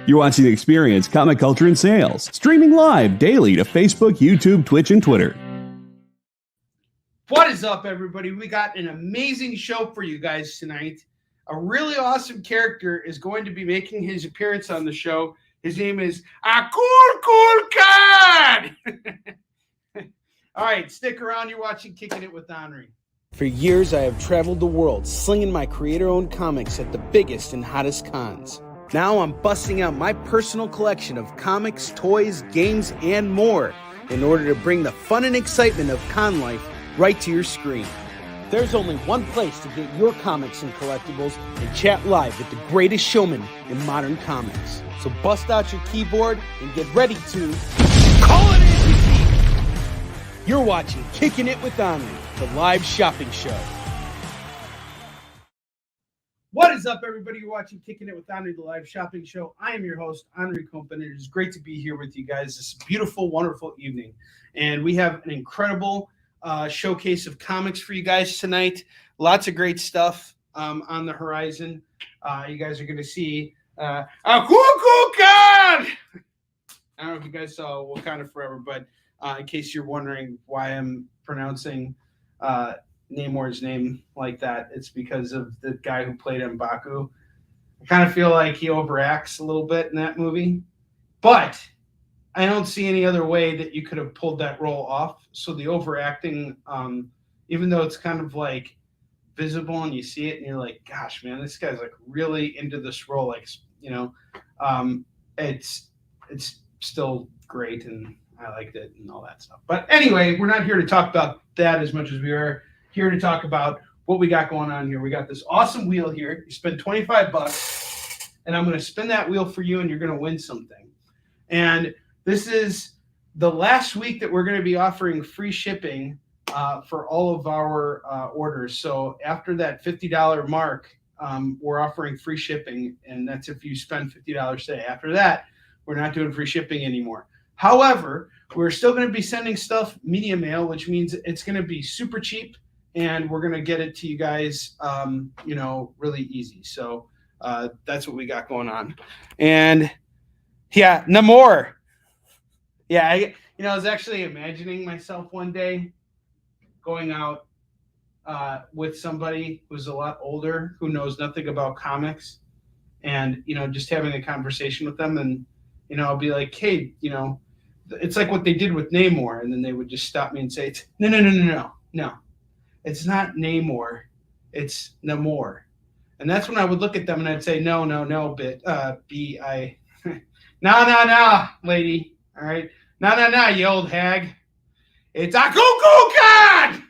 You're watching Experience Comic Culture and Sales, streaming live daily to Facebook, YouTube, Twitch, and Twitter. What is up, everybody? We got an amazing show for you guys tonight. A really awesome character is going to be making his appearance on the show. His name is Cool Kid. All right, stick around. You're watching Kickin It With Onrie. For years, I have traveled the world slinging my creator-owned comics at the biggest and hottest cons. Now I'm busting out my personal collection of comics, toys, games, and more in order to bring the fun and excitement of con life right to your screen. There's only one place to get your comics and collectibles and chat live with the greatest showman in modern comics. So bust out your keyboard and get ready to call it in. You're watching Kickin It With Onrie, the live shopping show. What is up, everybody? You're watching Kickin It With Onrie, the live shopping show. I am your host, Onrie Kompan. It is great to be here with you guys this beautiful, wonderful evening. And we have an incredible showcase of comics for you guys tonight. Lots of great stuff on the horizon. You guys are going to see a Cool Kid! I don't know if you guys saw Wakanda Forever, but in case you're wondering why I'm pronouncing Namor's name like that, it's because of the guy who played M'Baku. I kind of feel like he overacts a little bit in that movie, but I don't see any other way that you could have pulled that role off. So the overacting, even though it's kind of like visible and you see it and you're like, gosh, man, this guy's like really into this role. Like, you know, it's still great and I liked it and all that stuff. But anyway, we're not here to talk about that as much as we are here to talk about what we got going on here. We got this awesome wheel here. You spend $25 and I'm going to spin that wheel for you and you're going to win something. And this is the last week that we're going to be offering free shipping for all of our orders. So after that $50 mark, we're offering free shipping. And that's if you spend $50 today. After that, we're not doing free shipping anymore. However, we're still going to be sending stuff media mail, which means it's going to be super cheap. And we're going to get it to you guys, really easy. So that's what we got going on. And yeah, Namor. Yeah, I was actually imagining myself one day going out with somebody who's a lot older, who knows nothing about comics, and, just having a conversation with them. And, I'll be like, hey, it's like what they did with Namor. And then they would just stop me and say, no. It's not Namor, it's Namor. And that's when I would look at them and I'd say, no, no, lady. All right. No, you old hag. It's a Cool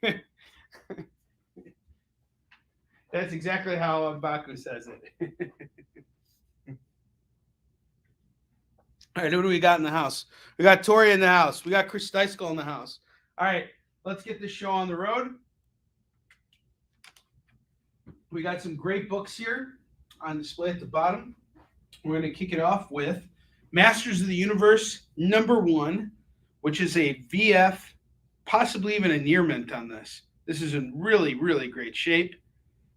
Kid! That's exactly how M'Baku says it. All right, who do we got in the house? We got Tori in the house. We got Chris Dyskull in the house. All right. Let's get this show on the road. We got some great books here on display at the bottom. We're going to kick it off with Masters of the Universe #1, which is a VF, possibly even a near mint on this. This is in really, really great shape.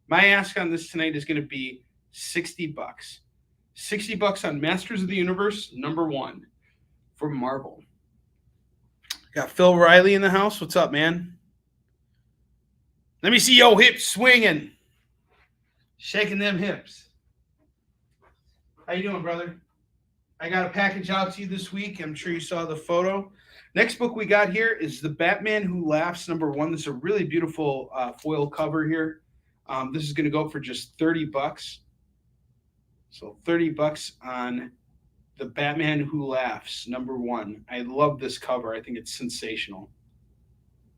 My ask on this tonight is going to be $60. $60 on Masters of the Universe #1 for Marvel. Got Phil Riley in the house. What's up, man? Let me see your hips swinging. Shaking them hips. How you doing, brother? I got a package out to you this week. I'm sure you saw the photo. Next book we got here is The Batman Who Laughs #1. This is a really beautiful foil cover here. This is going to go for just $30. So $30 on The Batman Who Laughs #1. I love this cover. I think it's sensational.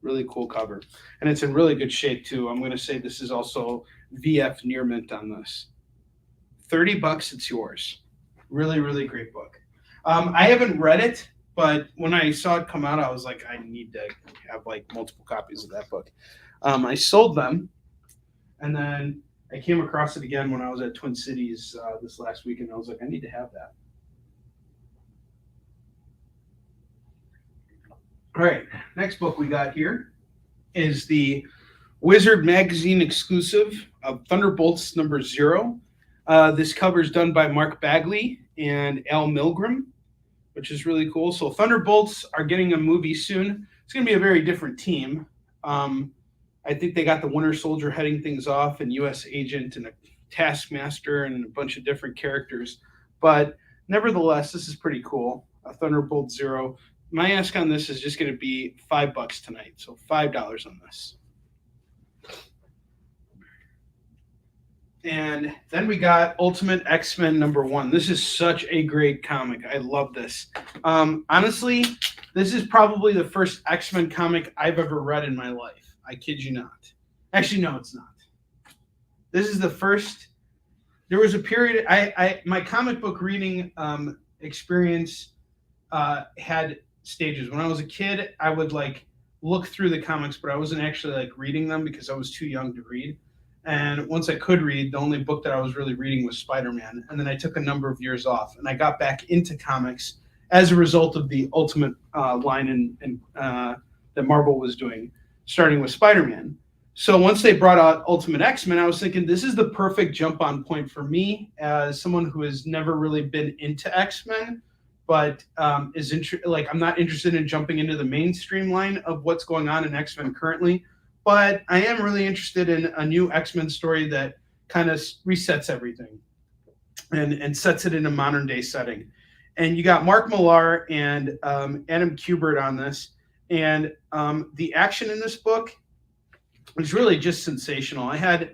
Really cool cover. And it's in really good shape, too. I'm going to say this is also VF near mint on this. $30, it's yours. Really, really great book. I haven't read it, but when I saw it come out, I was like, I need to have like multiple copies of that book. I sold them, and then I came across it again when I was at Twin Cities this last week, and I was like, I need to have that. All right, next book we got here is the Wizard Magazine exclusive of Thunderbolts #0. This cover is done by Mark Bagley and Al Milgrom, which is really cool. So Thunderbolts are getting a movie soon. It's going to be a very different team. I think they got the Winter Soldier heading things off, and U.S. Agent, and a Taskmaster, and a bunch of different characters. But nevertheless, this is pretty cool. A Thunderbolt Zero. My ask on this is just going to be $5 tonight, so $5 on this. And then we got Ultimate X-Men #1. This is such a great comic. I love this. Honestly, this is probably the first X-Men comic I've ever read in my life. I kid you not. Actually, no, it's not. This is the first. There was a period. My comic book reading experience had stages. When I was a kid, I would like look through the comics, but I wasn't actually like reading them because I was too young to read. And once I could read, the only book that I was really reading was Spider-Man. And then I took a number of years off, and I got back into comics as a result of the Ultimate line that Marvel was doing, starting with Spider-Man. So once they brought out Ultimate X-Men, I was thinking this is the perfect jump-on point for me as someone who has never really been into X-Men, but I'm not interested in jumping into the mainstream line of what's going on in X-Men currently. But I am really interested in a new X-Men story that kind of resets everything and sets it in a modern day setting. And you got Mark Millar and Adam Kubert on this. And the action in this book was really just sensational. I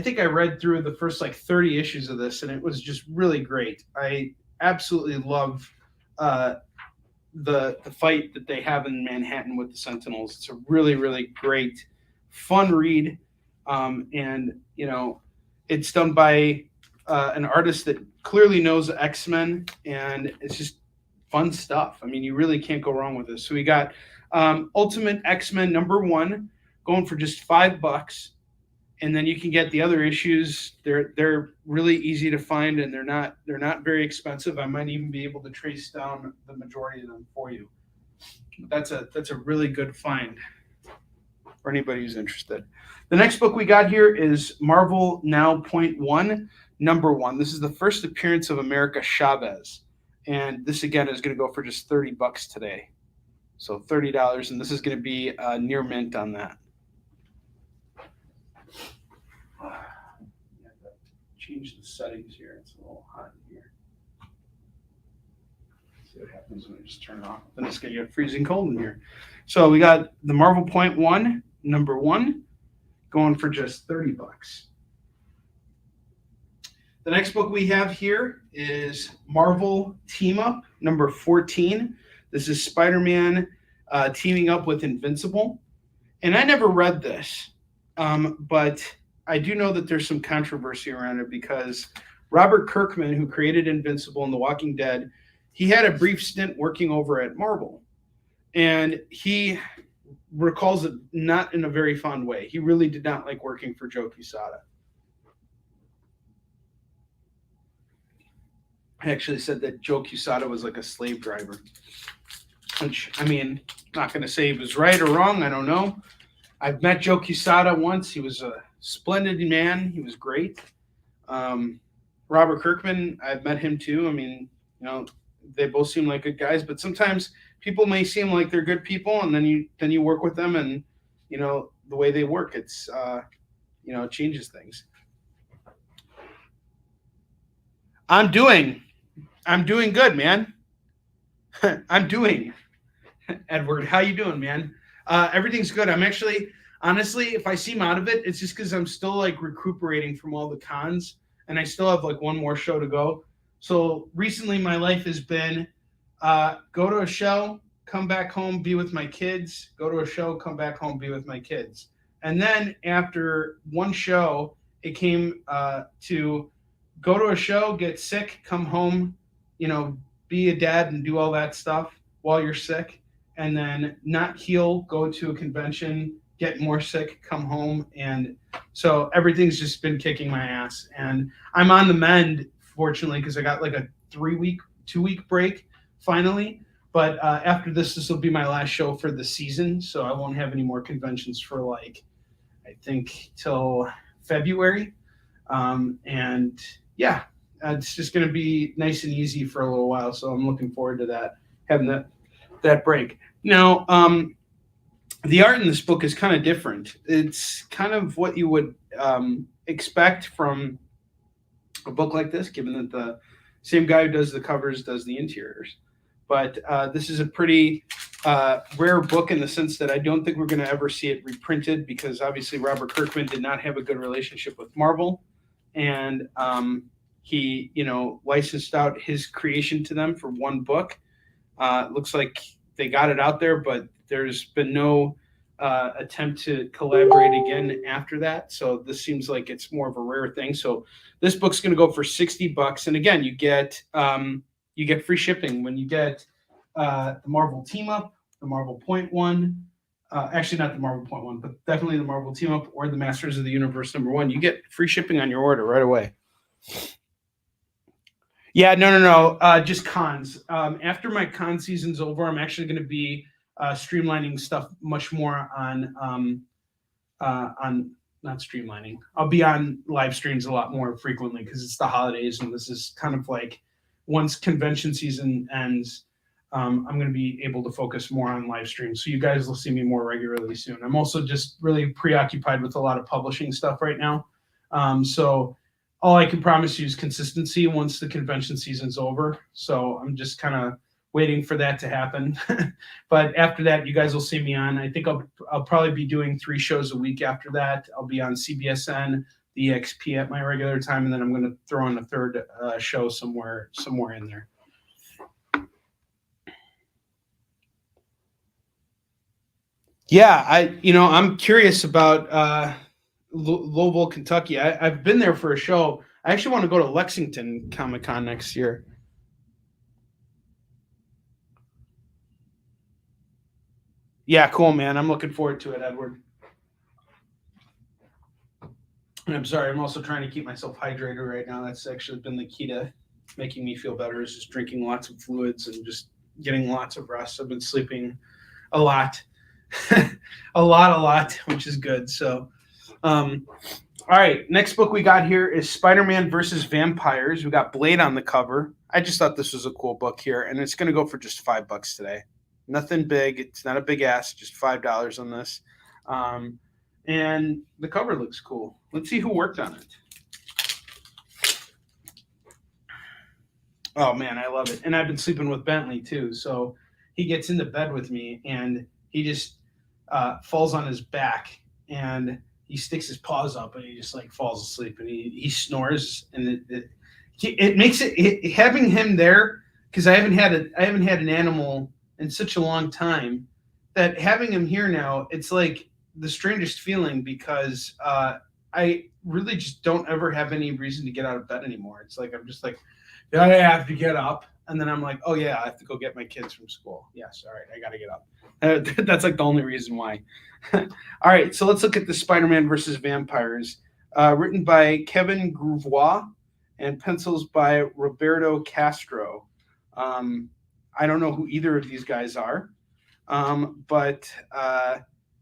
think I read through the first like 30 issues of this, and it was just really great. I absolutely love the fight that they have in Manhattan with the Sentinels. It's a really, really great, fun read, and it's done by an artist that clearly knows X-Men, and it's just fun stuff. I mean, you really can't go wrong with this. So we got Ultimate X-Men #1 going for just $5, and then you can get the other issues. They're really easy to find, and they're not very expensive. I might even be able to trace down the majority of them for you. That's a really good find for anybody who's interested. The next book we got here is Marvel Now .1 #1. This is the first appearance of America Chavez. And this, again, is going to go for just $30 today. So $30, and this is going to be near mint on that. Change the settings here. It's a little hot in here. See what happens when I just turn it off. Then it's going to get freezing cold in here. So we got the Marvel .1 #1 going for just $30. The next book we have here is Marvel Team Up #14. This is Spider-Man teaming up with Invincible. And I never read this, but I do know that there's some controversy around it because Robert Kirkman, who created Invincible and The Walking Dead, he had a brief stint working over at Marvel. And he recalls it not in a very fond way. He really did not like working for Joe Quesada. I actually said that Joe Quesada was like a slave driver, which, I mean, not going to say he was right or wrong. I don't know. I've met Joe Quesada once. He was a splendid man. He was great. Robert Kirkman, I've met him too. I mean, they both seem like good guys, but sometimes people may seem like they're good people, and then you work with them, and the way they work, it's it changes things. I'm doing good, man. I'm doing. Edward, how you doing, man? Everything's good. I'm actually, honestly, if I seem out of it, it's just because I'm still like recuperating from all the cons, and I still have like one more show to go. So recently my life has been go to a show, come back home, be with my kids, go to a show, come back home, be with my kids. And then after one show, it came to go to a show, get sick, come home, be a dad and do all that stuff while you're sick, and then not heal, go to a convention, get more sick, come home. And so everything's just been kicking my ass. And I'm on the mend, fortunately, because I got like a 2-week break finally. But after this will be my last show for the season. So I won't have any more conventions for I think till February. And yeah, it's just going to be nice and easy for a little while. So I'm looking forward to that, having that break. Now, the art in this book is kind of different. It's kind of what you would expect from a book like this, given that the same guy who does the covers does the interiors. But this is a pretty rare book in the sense that I don't think we're going to ever see it reprinted, because obviously Robert Kirkman did not have a good relationship with Marvel, and he, licensed out his creation to them for one book. Looks like they got it out there, but there's been no attempt to collaborate again after that. So this seems like it's more of a rare thing. So this book's going to go for $60, and again, you get free shipping when you get the Marvel Team Up, the Marvel Point One. Actually, not the Marvel Point One, but definitely the Marvel Team Up or the Masters of the Universe #1. You get free shipping on your order right away. Yeah, no. Just cons. After my con season's over, I'm actually going to be streamlining stuff much more on not streamlining. I'll be on live streams a lot more frequently because it's the holidays, and this is kind of like once convention season ends, I'm going to be able to focus more on live streams. So you guys will see me more regularly soon. I'm also just really preoccupied with a lot of publishing stuff right now. So all I can promise you is consistency once the convention season's over. So I'm just kind of waiting for that to happen. But after that, you guys will see me on. I think I'll probably be doing 3 shows a week after that. I'll be on CBSN, the EXP at my regular time, and then I'm going to throw in a third show somewhere in there. Yeah, I'm curious about Louisville, Kentucky. I've been there for a show. I actually want to go to Lexington Comic-Con next year. Yeah, cool, man. I'm looking forward to it, Edward. And I'm sorry, I'm also trying to keep myself hydrated right now. That's actually been the key to making me feel better, is just drinking lots of fluids and just getting lots of rest. I've been sleeping a lot, a lot, which is good. So, all right, next book we got here is Spider-Man versus Vampires. We got Blade on the cover. I just thought this was a cool book here, and it's going to go for just $5 today. Nothing big. It's not a big ask, just $5 on this. And the cover looks cool. Let's see who worked on it. Oh, man, I love it. And I've been sleeping with Bentley, too. So he gets into bed with me, and he just falls on his back, and he sticks his paws up, and he just, falls asleep. And he snores, and it makes it having him there, because I haven't had an animal in such a long time, that having him here now, it's like the strangest feeling, because I really just don't ever have any reason to get out of bed anymore. It's like I'm just like, I have to get up, and then I'm like, oh yeah, I have to go get my kids from school. Yes, all right, I got to get up. That's like the only reason why. All right, so let's look at the Spider-Man versus Vampires, written by Kevin Gravois and pencils by Roberto Castro. I don't know who either of these guys are, but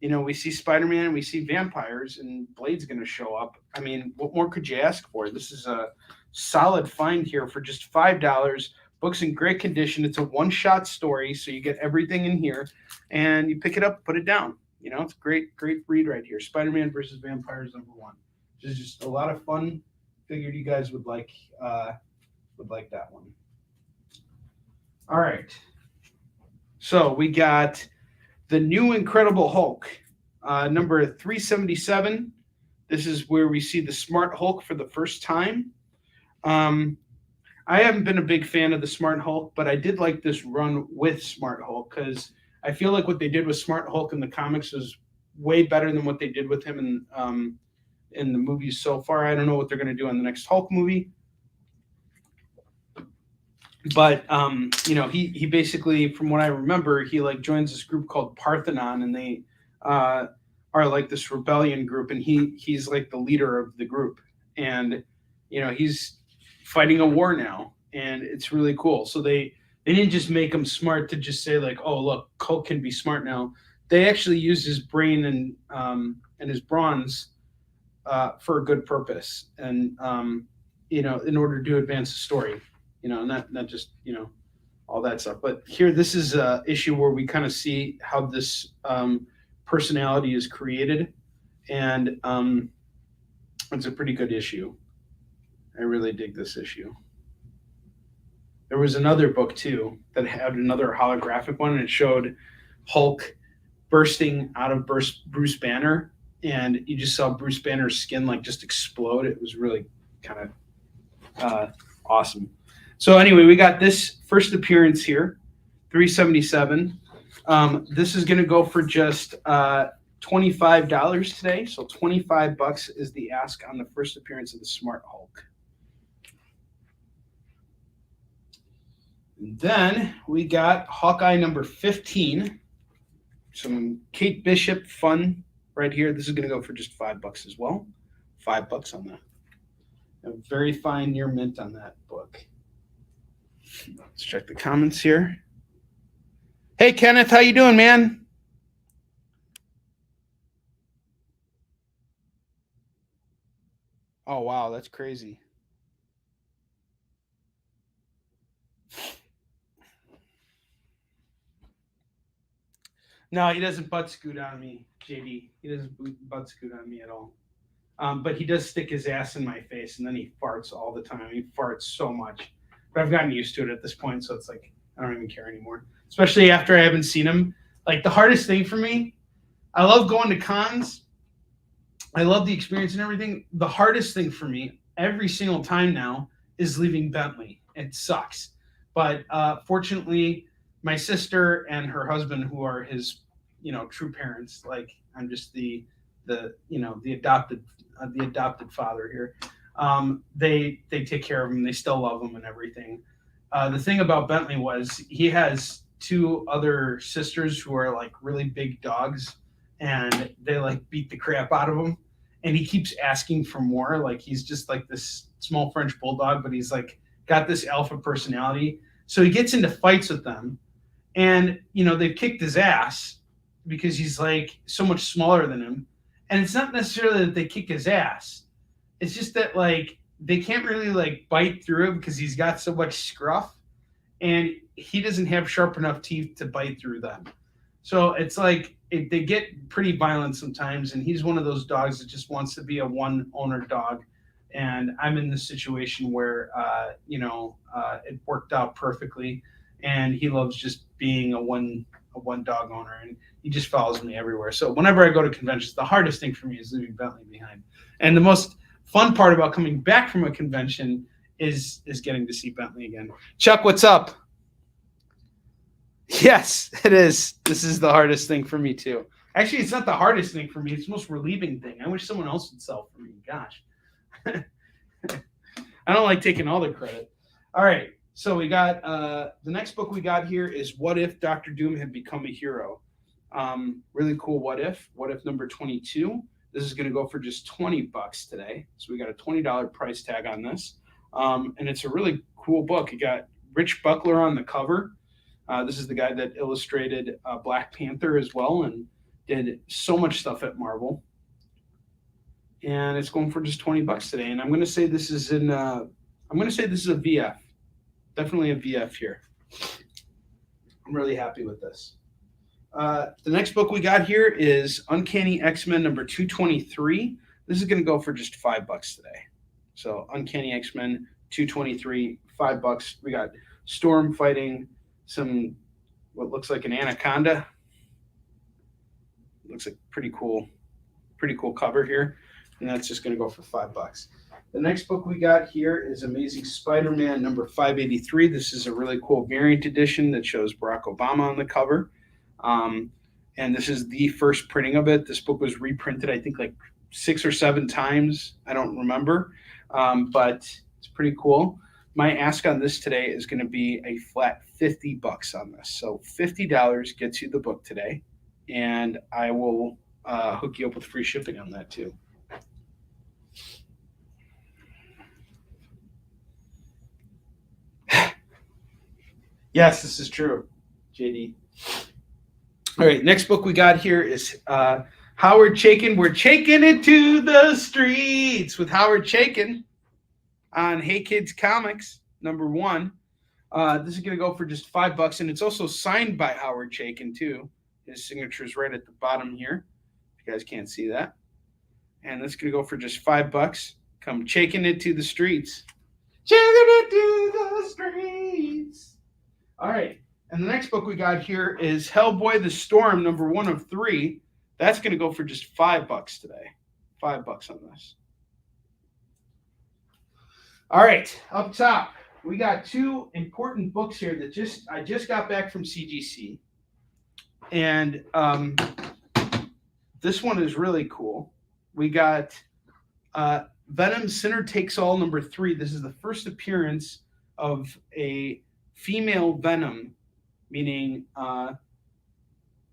we see Spider-Man, we see vampires, and Blade's going to show up. I mean, what more could you ask for? This is a solid find here for just $5. Book's in great condition. It's a one-shot story, so you get everything in here, and you pick it up, put it down. It's a great read right here. Spider-Man versus Vampires #1. Which is just a lot of fun. Figured you guys would like that one. All right. So we got the New Incredible Hulk, number 377. This is where we see the Smart Hulk for the first time. I haven't been a big fan of the Smart Hulk, but I did like this run with Smart Hulk, because I feel like what they did with Smart Hulk in the comics was way better than what they did with him in the movies so far. I don't know what they're going to do on the next Hulk movie. But he basically, from what I remember, he joins this group called Parthenon, and they are like this rebellion group, and he's like the leader of the group, and he's fighting a war now, and it's really cool. So they didn't just make him smart to just say oh look, Hulk can be smart now. They actually used his brain and his bronze for a good purpose, and in order to advance the story, not just, all that stuff. But here, this is a issue where we kind of see how this personality is created, and it's a pretty good issue. I really dig this issue. There was another book too that had another holographic one, and it showed Hulk bursting out of Bruce Banner, and you just saw Bruce Banner's skin like just explode. It was really kind of awesome. So anyway, we got this first appearance here, $377. This is going to go for just $25 today. So $25 is the ask on the first appearance of the Smart Hulk. And then we got Hawkeye number 15. Some Kate Bishop fun right here. This is going to go for just $5 as well. $5 on that. A very fine near mint on that book. Let's check the comments here. Hey, Kenneth, how you doing, man? Oh, wow, that's crazy. No, he doesn't butt scoot on me, JD. He doesn't butt scoot on me at all. But he does stick his ass in my face, and then he farts all the time. He farts so much. But I've gotten used to it at this point, so it's like I don't even care anymore. Especially after I haven't seen him. Like, the hardest thing for me, I love going to cons. I love the experience and everything. The hardest thing for me every single time now is leaving Bentley. It sucks. But fortunately, my sister and her husband, who are his, true parents, like I'm just the adopted father here. They take care of him. They still love him and everything. The thing about Bentley was he has two other sisters who are like really big dogs, and they like beat the crap out of him. And he keeps asking for more. Like, he's just like this small French bulldog, but he's like got this alpha personality. So he gets into fights with them, and they've kicked his ass because he's like so much smaller than him. And it's not necessarily that they kick his ass. It's just that like they can't really like bite through him because he's got so much scruff, and he doesn't have sharp enough teeth to bite through them. So it's like they get pretty violent sometimes, and he's one of those dogs that just wants to be a one owner dog. And I'm in this situation where it worked out perfectly, and he loves just being a one dog owner, and he just follows me everywhere. So whenever I go to conventions, the hardest thing for me is leaving Bentley behind. And the most fun part about coming back from a convention is getting to see Bentley again. Chuck, what's up? Yes, it is. This is the hardest thing for me too. Actually, it's not the hardest thing for me. It's the most relieving thing. I wish someone else would sell for me. Gosh. I don't like taking all the credit. All right. So we got the next book we got here is What If Dr. Doom Had Become a Hero? Really cool What If number 22. This is going to go for just $20 today. So we got a $20 price tag on this. And it's a really cool book. You got Rich Buckler on the cover. This is the guy that illustrated Black Panther as well and did so much stuff at Marvel. And it's going for just $20 today. And I'm going to say this is a VF. Definitely a VF here. I'm really happy with this. The next book we got here is Uncanny X-Men number 223. This is going to go for just $5 today. So Uncanny X-Men 223, $5. We got Storm fighting some what looks like an anaconda. Looks like pretty cool cover here. And that's just going to go for $5. The next book we got here is Amazing Spider-Man number 583. This is a really cool variant edition that shows Barack Obama on the cover. And this is the first printing of it. This book was reprinted, I think, like 6 or 7 times. I don't remember. But it's pretty cool. My ask on this today is going to be a flat $50 on this. So $50 gets you the book today. And I will hook you up with free shipping on that too. Yes, this is true, JD. All right, next book we got here is Howard Chaykin. We're taking it to the streets with Howard Chaykin. on Hey Kids Comics, number 1. This is going to go for just $5, and it's also signed by Howard Chaykin, too. His signature is right at the bottom here. If you guys can't see that. And this is going to go for just $5. Come Chaykin it to the streets. Chaykin it to the streets. All right. And the next book we got here is Hellboy the Storm, number 1 of 3. That's going to go for just $5 today. $5 on this. All right, up top, we got 2 important books here that I just got back from CGC. And this one is really cool. We got Venom Sinner Takes All, number 3. This is the first appearance of a female Venom, meaning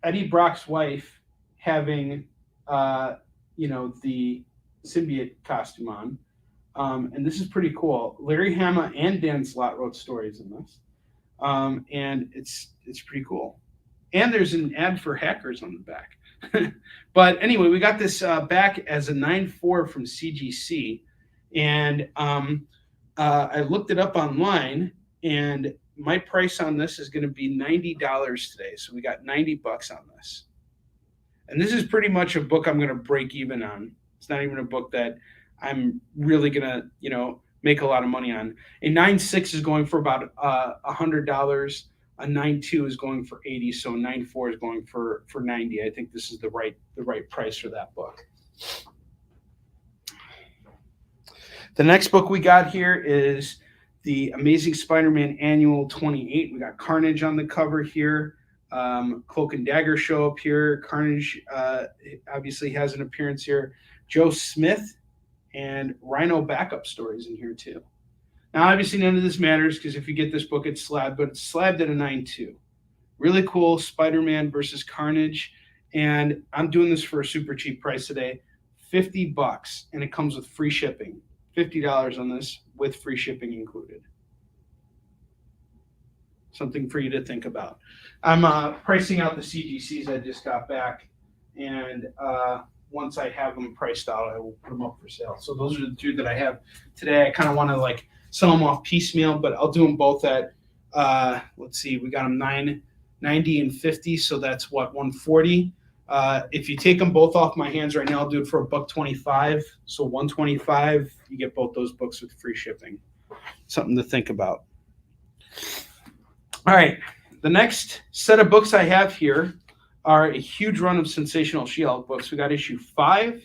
Eddie Brock's wife having, the symbiote costume on. And this is pretty cool. Larry Hama and Dan Slott wrote stories in this. And it's pretty cool. And there's an ad for Hackers on the back. But anyway, we got this back as a 9.4 from CGC. And I looked it up online, and my price on this is going to be $90 today. So we got $90 on this. And this is pretty much a book I'm going to break even on. It's not even a book that I'm really going to, make a lot of money on. A 9.6 is going for about $100. A 9.2 is going for $80. So a 9.4 is going for $90. I think this is the right price for that book. The next book we got here is the Amazing Spider-Man Annual 28. We got Carnage on the cover here. Cloak and Dagger show up here. Carnage obviously has an appearance here. Joe Smith and Rhino backup stories in here too. Now, obviously, none of this matters because if you get this book, it's slabbed, but it's slabbed at a 9.2. Really cool Spider-Man versus Carnage. And I'm doing this for a super cheap price today, $50, and it comes with free shipping. $50 on this with free shipping included. Something for you to think about. I'm pricing out the CGCs I just got back, and once I have them priced out, I will put them up for sale. So those are the 2 that I have today. I kind of want to sell them off piecemeal, but I'll do them both at, let's see, we got them $9.90 and $50, so that's what, $140. If you take them both off my hands right now, I'll do it for $125. So $125, you get both those books with free shipping. Something to think about. All right, the next set of books I have here are a huge run of Sensational She-Hulk books. We got issue 5,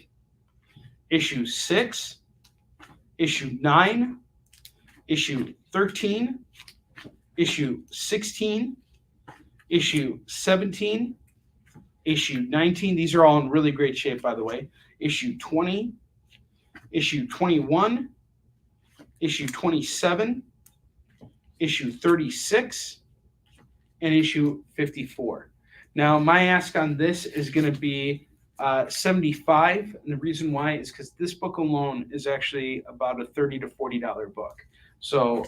issue 6, issue 9, issue 13, issue 16, issue 17, issue 19. These are all in really great shape, by the way. Issue 20, issue 21, issue 27, issue 36, and issue 54. Now, my ask on this is going to be $75, and the reason why is because this book alone is actually about a $30 to $40 book. So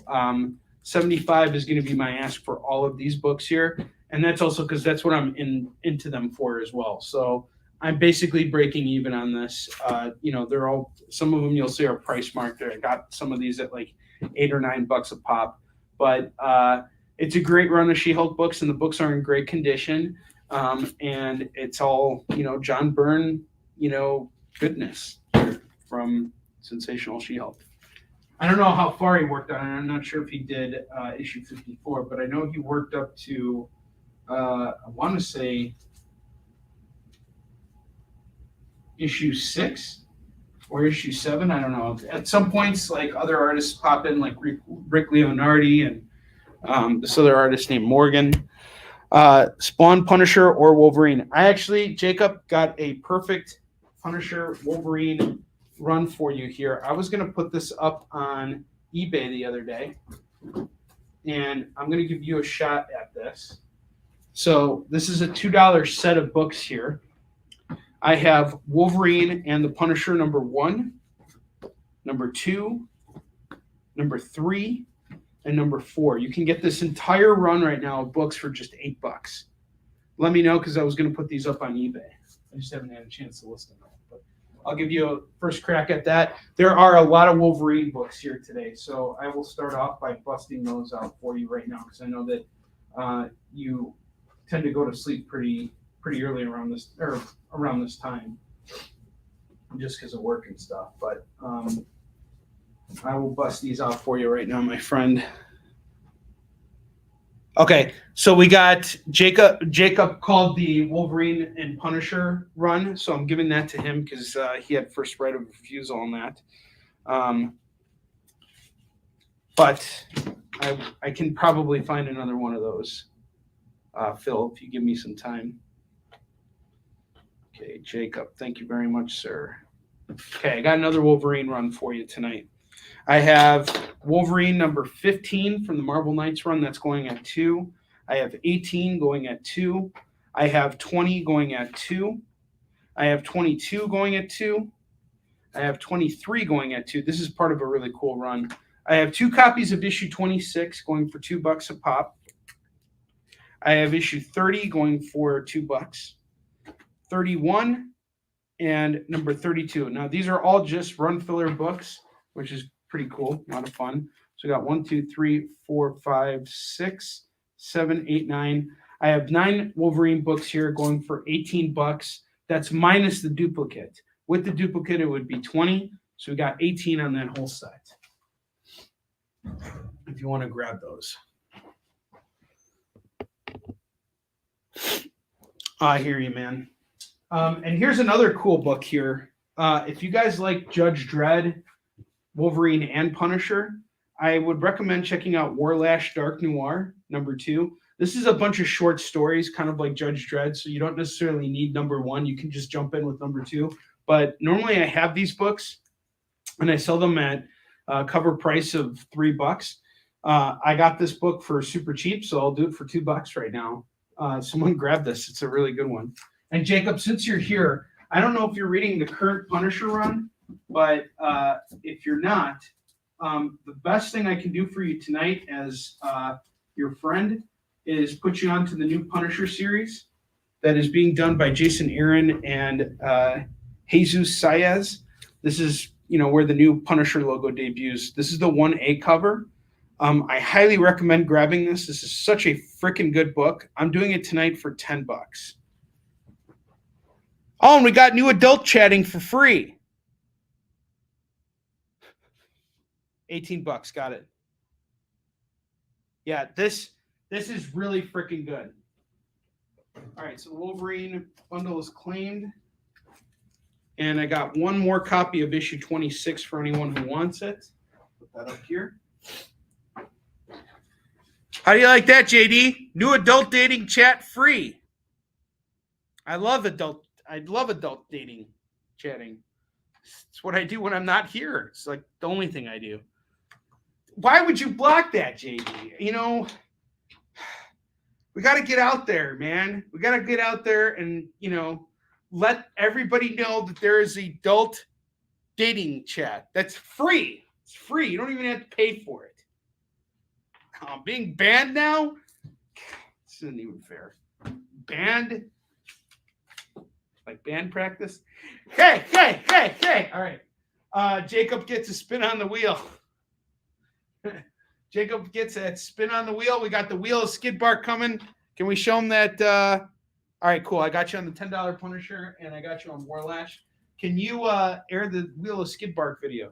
$75 is going to be my ask for all of these books here, and that's also because that's what I'm into them for as well. So I'm basically breaking even on this. They're all, some of them you'll see are price marked. I got some of these at like $8 or $9 a pop, but it's a great run of She-Hulk books, and the books are in great condition. And it's all, John Byrne, goodness from Sensational She-Hulk. I don't know how far he worked on it. I'm not sure if he did issue 54, but I know he worked up to, I want to say, issue 6 or issue 7. I don't know. At some points, like other artists pop in, like Rick Leonardi and this other artist named Morgan. Spawn, Punisher, or Wolverine. I actually, Jacob, got a perfect Punisher Wolverine run for you here. I was going to put this up on eBay the other day, and I'm going to give you a shot at this. So this is a $2 set of books here. I have Wolverine and the Punisher number 1, number 2, number 3, and number 4. You can get this entire run right now of books for just $8. Let me know, because I was going to put these up on eBay. I just haven't had a chance to list them yet. But I'll give you a first crack at that. There are a lot of Wolverine books here today, so I will start off by busting those out for you right now, because I know that you tend to go to sleep pretty early around this time, just because of work and stuff. But I will bust these out for you right now, my friend. Okay, so we got Jacob called the Wolverine and Punisher run, so I'm giving that to him because he had first right of refusal on that. But I can probably find another one of those, Phil, if you give me some time. Okay, Jacob, thank you very much, sir. Okay, I got another Wolverine run for you tonight. I have Wolverine number 15 from the Marvel Knights run. That's going at 2. I have 18 going at 2. I have 20 going at 2. I have 22 going at 2. I have 23 going at 2. This is part of a really cool run. I have 2 copies of issue 26 going for $2 a pop. I have issue 30 going for $2. 31 and number 32. Now, these are all just run filler books, which is pretty cool, a lot of fun. So we got 1, 2, 3, 4, 5, 6, 7, 8, 9. I have 9 Wolverine books here going for $18. That's minus the duplicate. With the duplicate, it would be 20. So we got 18 on that whole set. If you want to grab those. I hear you, man. And here's another cool book here. If you guys like Judge Dredd, Wolverine, and Punisher, I would recommend checking out Warlash Dark Noir, number 2. This is a bunch of short stories, kind of like Judge Dredd, so you don't necessarily need number 1. You can just jump in with number 2. But normally I have these books, and I sell them at cover price of $3. I got this book for super cheap, so I'll do it for $2 right now. Someone grab this. It's a really good one. And Jacob, since you're here, I don't know if you're reading the current Punisher run, but if you're not, the best thing I can do for you tonight as your friend is put you onto the new Punisher series that is being done by Jason Aaron and Jesus Saez. This is, where the new Punisher logo debuts. This is the 1A cover. I highly recommend grabbing this. This is such a freaking good book. I'm doing it tonight for $10. Oh, and we got new adult chatting for free. $18, got it. Yeah, this is really freaking good. All right, so Wolverine bundle is claimed. And I got one more copy of issue 26 for anyone who wants it. Put that up here. How do you like that, JD? New adult dating chat free. I love adult dating chatting. It's what I do when I'm not here. It's like the only thing I do. Why would you block that, JD? We got to get out there, man. We got to get out there and, let everybody know that there is adult dating chat. That's free. It's free. You don't even have to pay for it. I'm being banned now? This isn't even fair. Banned? Like band practice? Hey. All right. Jacob gets a spin on the wheel. Jacob gets a spin on the wheel. We got the wheel of skid bark coming. Can we show him that? All right, cool. I got you on the $10 Punisher, and I got you on Warlash. Can you air the wheel of skid bark video?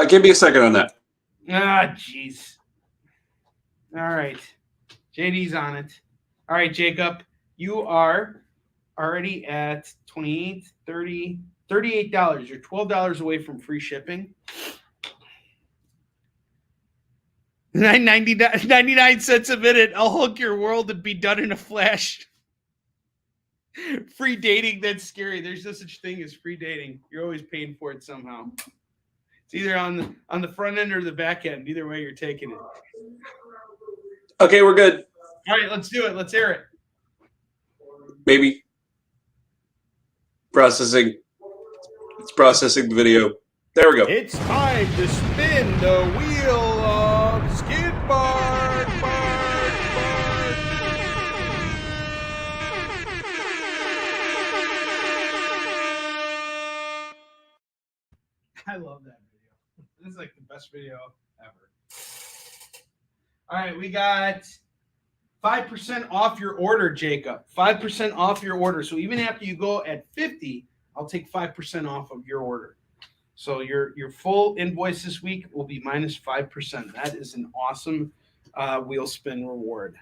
Give me a second on that. Ah, jeez. All right. JD's on it. All right, Jacob. You are already at $28, $30, $38. You're $12 away from free shipping. 99 cents a minute. I'll hook your world and be done in a flash. Free dating, that's scary. There's no such thing as free dating. You're always paying for it somehow. It's either on the front end or the back end. Either way, you're taking it. Okay, we're good. All right, let's do it. Let's air it. Maybe. Processing. It's processing the video. There we go. It's time to spin the wheel of skid bark, bark, bark. I love that video. This is like the best video ever. All right, we got 5% off your order, Jacob. 5% off your order. So even after you go at 50, I'll take 5% off of your order. So your full invoice this week will be minus 5%. That is an awesome wheel spin reward.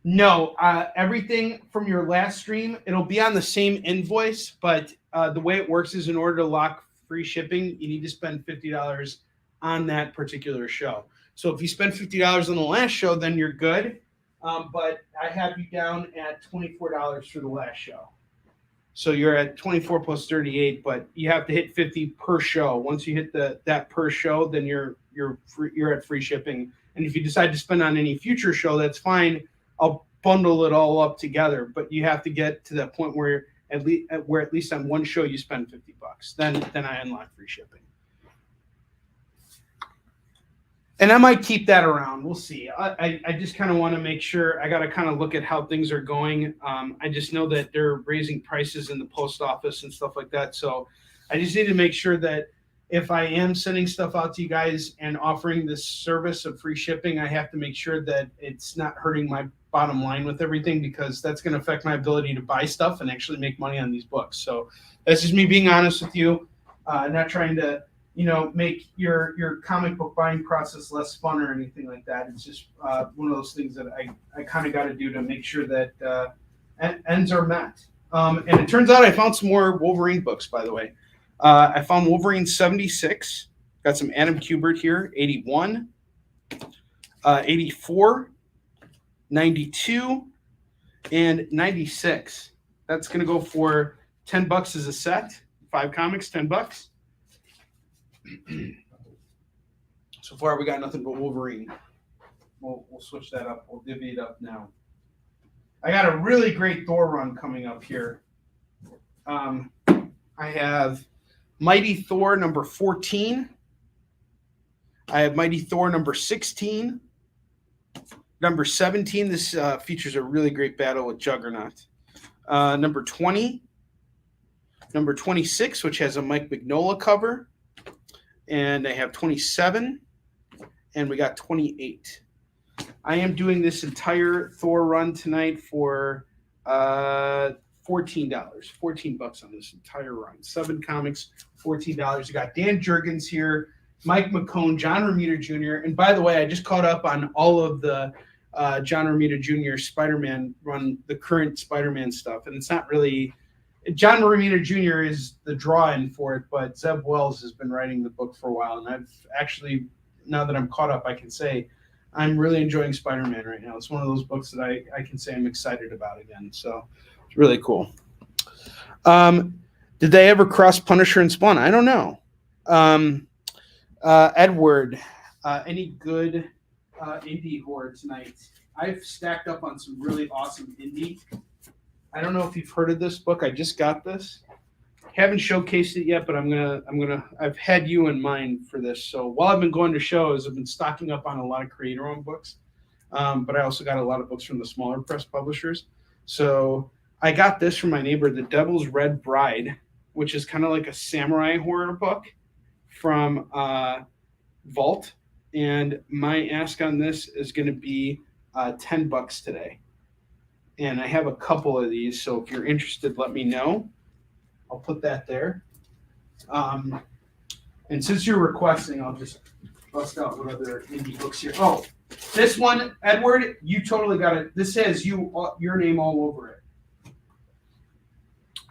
No, everything from your last stream, it'll be on the same invoice, but the way it works is in order to lock free shipping, you need to spend $50 on that particular show. So if you spend $50 on the last show, then you're good. But I have you down at $24 for the last show. So you're at 24 plus 38, but you have to hit 50 per show. Once you hit that per show, then you're at free shipping. And if you decide to spend on any future show, that's fine. I'll bundle it all up together. But you have to get to that point where at least on one show you spend $50. Then I unlock free shipping. And I might keep that around. We'll see. I just kind of want to make sure. I got to kind of look at how things are going. I just know that they're raising prices in the post office and stuff like that. So I just need to make sure that if I am sending stuff out to you guys and offering this service of free shipping, I have to make sure that it's not hurting my bottom line with everything, because that's going to affect my ability to buy stuff and actually make money on these books. So that's just me being honest with you, not trying to make your comic book buying process less fun or anything like that. It's just one of those things that I kind of got to do to make sure that ends are met. And it turns out I found some more Wolverine books, by the way. I found Wolverine 76. Got some Adam Kubert here, 81, 84, 92, and 96. That's going to go for $10 as a set. 5 comics, $10. So far, we got nothing but Wolverine. We'll switch that up. We'll divvy it up now. I got a really great Thor run coming up here. I have Mighty Thor number 14. I have Mighty Thor number 16. Number 17, this features a really great battle with Juggernaut. Number 20. Number 26, which has a Mike Mignola cover. And I have 27, and we got 28. I am doing this entire Thor run tonight for $14. $14 on this entire run. 7 comics, $14. You got Dan Jurgens here, Mike McCone, John Romita Jr. And by the way, I just caught up on all of the John Romita Jr. Spider-Man run, the current Spider-Man stuff. And it's not really... John Romita Jr. is the draw-in for it, but Zeb Wells has been writing the book for a while, and I've actually, now that I'm caught up, I can say I'm really enjoying Spider-Man right now. It's one of those books that I can say I'm excited about again, so it's really cool. Did they ever cross Punisher and Spawn? I don't know. Edward, any good indie horror tonight? I've stacked up on some really awesome indie. I don't know if you've heard of this book. I just got this. Haven't showcased it yet, but I've had you in mind for this. So while I've been going to shows, I've been stocking up on a lot of creator-owned books. But I also got a lot of books from the smaller press publishers. So I got this from my neighbor, The Devil's Red Bride, which is kind of like a samurai horror book from Vault. And my ask on this is going to be $10 today. And I have a couple of these, so if you're interested, let me know. I'll put that there. And since you're requesting, I'll just bust out what other indie books here. Oh, this one, Edward, you totally got it. This says your name all over it.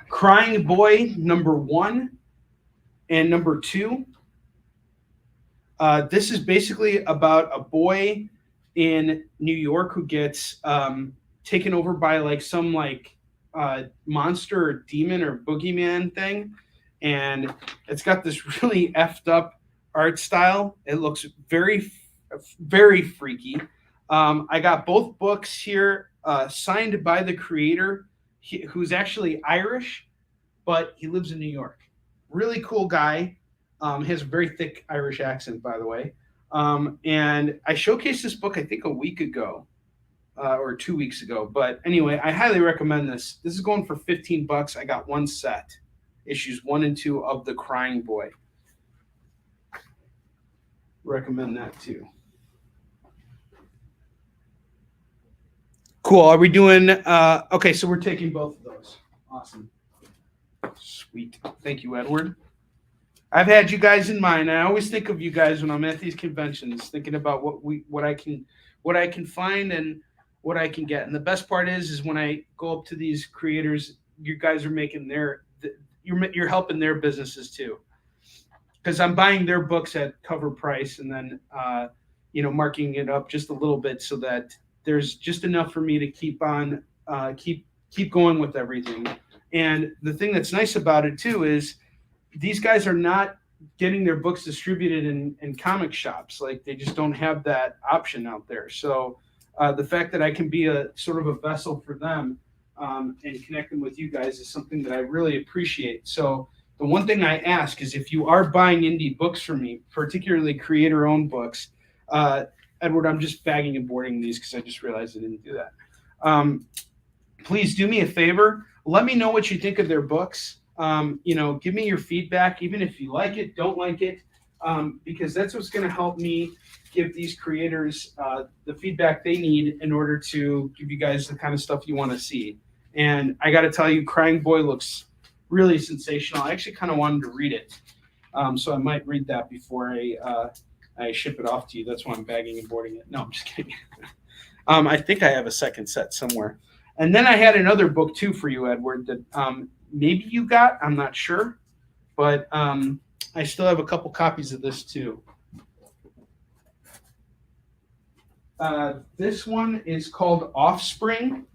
Crying Boy number 1 and number 2. This is basically about a boy in New York who gets... taken over by like some monster or demon or boogeyman thing, and it's got this really effed up art style. It looks very, very freaky. I got both books here signed by the creator, who's actually Irish, but he lives in New York. Really cool guy. He has a very thick Irish accent, by the way. And I showcased this book, I think, a week ago. Or 2 weeks ago. But anyway, I highly recommend this. This is going for $15. I got one set. issues 1 and 2 of The Crying Boy. Recommend that too. Cool. Are we doing okay, so we're taking both of those. Awesome. Sweet. Thank you, Edward. I've had you guys in mind. I always think of you guys when I'm at these conventions, thinking about what I can find and what I can get. And the best part is when I go up to these creators, you guys are making you're helping their businesses too. Because I'm buying their books at cover price and then marking it up just a little bit so that there's just enough for me to keep on keep going with everything. And the thing that's nice about it too is these guys are not getting their books distributed in comic shops. Like they just don't have that option out there. So the fact that I can be a sort of a vessel for them and connect them with you guys is something that I really appreciate. So the one thing I ask is if you are buying indie books from me, particularly creator-owned books, Edward, I'm just bagging and boarding these because I just realized I didn't do that. Please do me a favor. Let me know what you think of their books. Give me your feedback, even if you like it, don't like it, because that's what's going to help me give these creators the feedback they need in order to give you guys the kind of stuff you want to see. And I got to tell you, Crying Boy looks really sensational. I actually kind of wanted to read it, so I might read that before I ship it off to you. That's why I'm bagging and boarding it. No, I'm just kidding. I think I have a second set somewhere. And then I had another book too for you, Edward, that maybe you got. I'm not sure, but I still have a couple copies of this too. This one is called Offspring.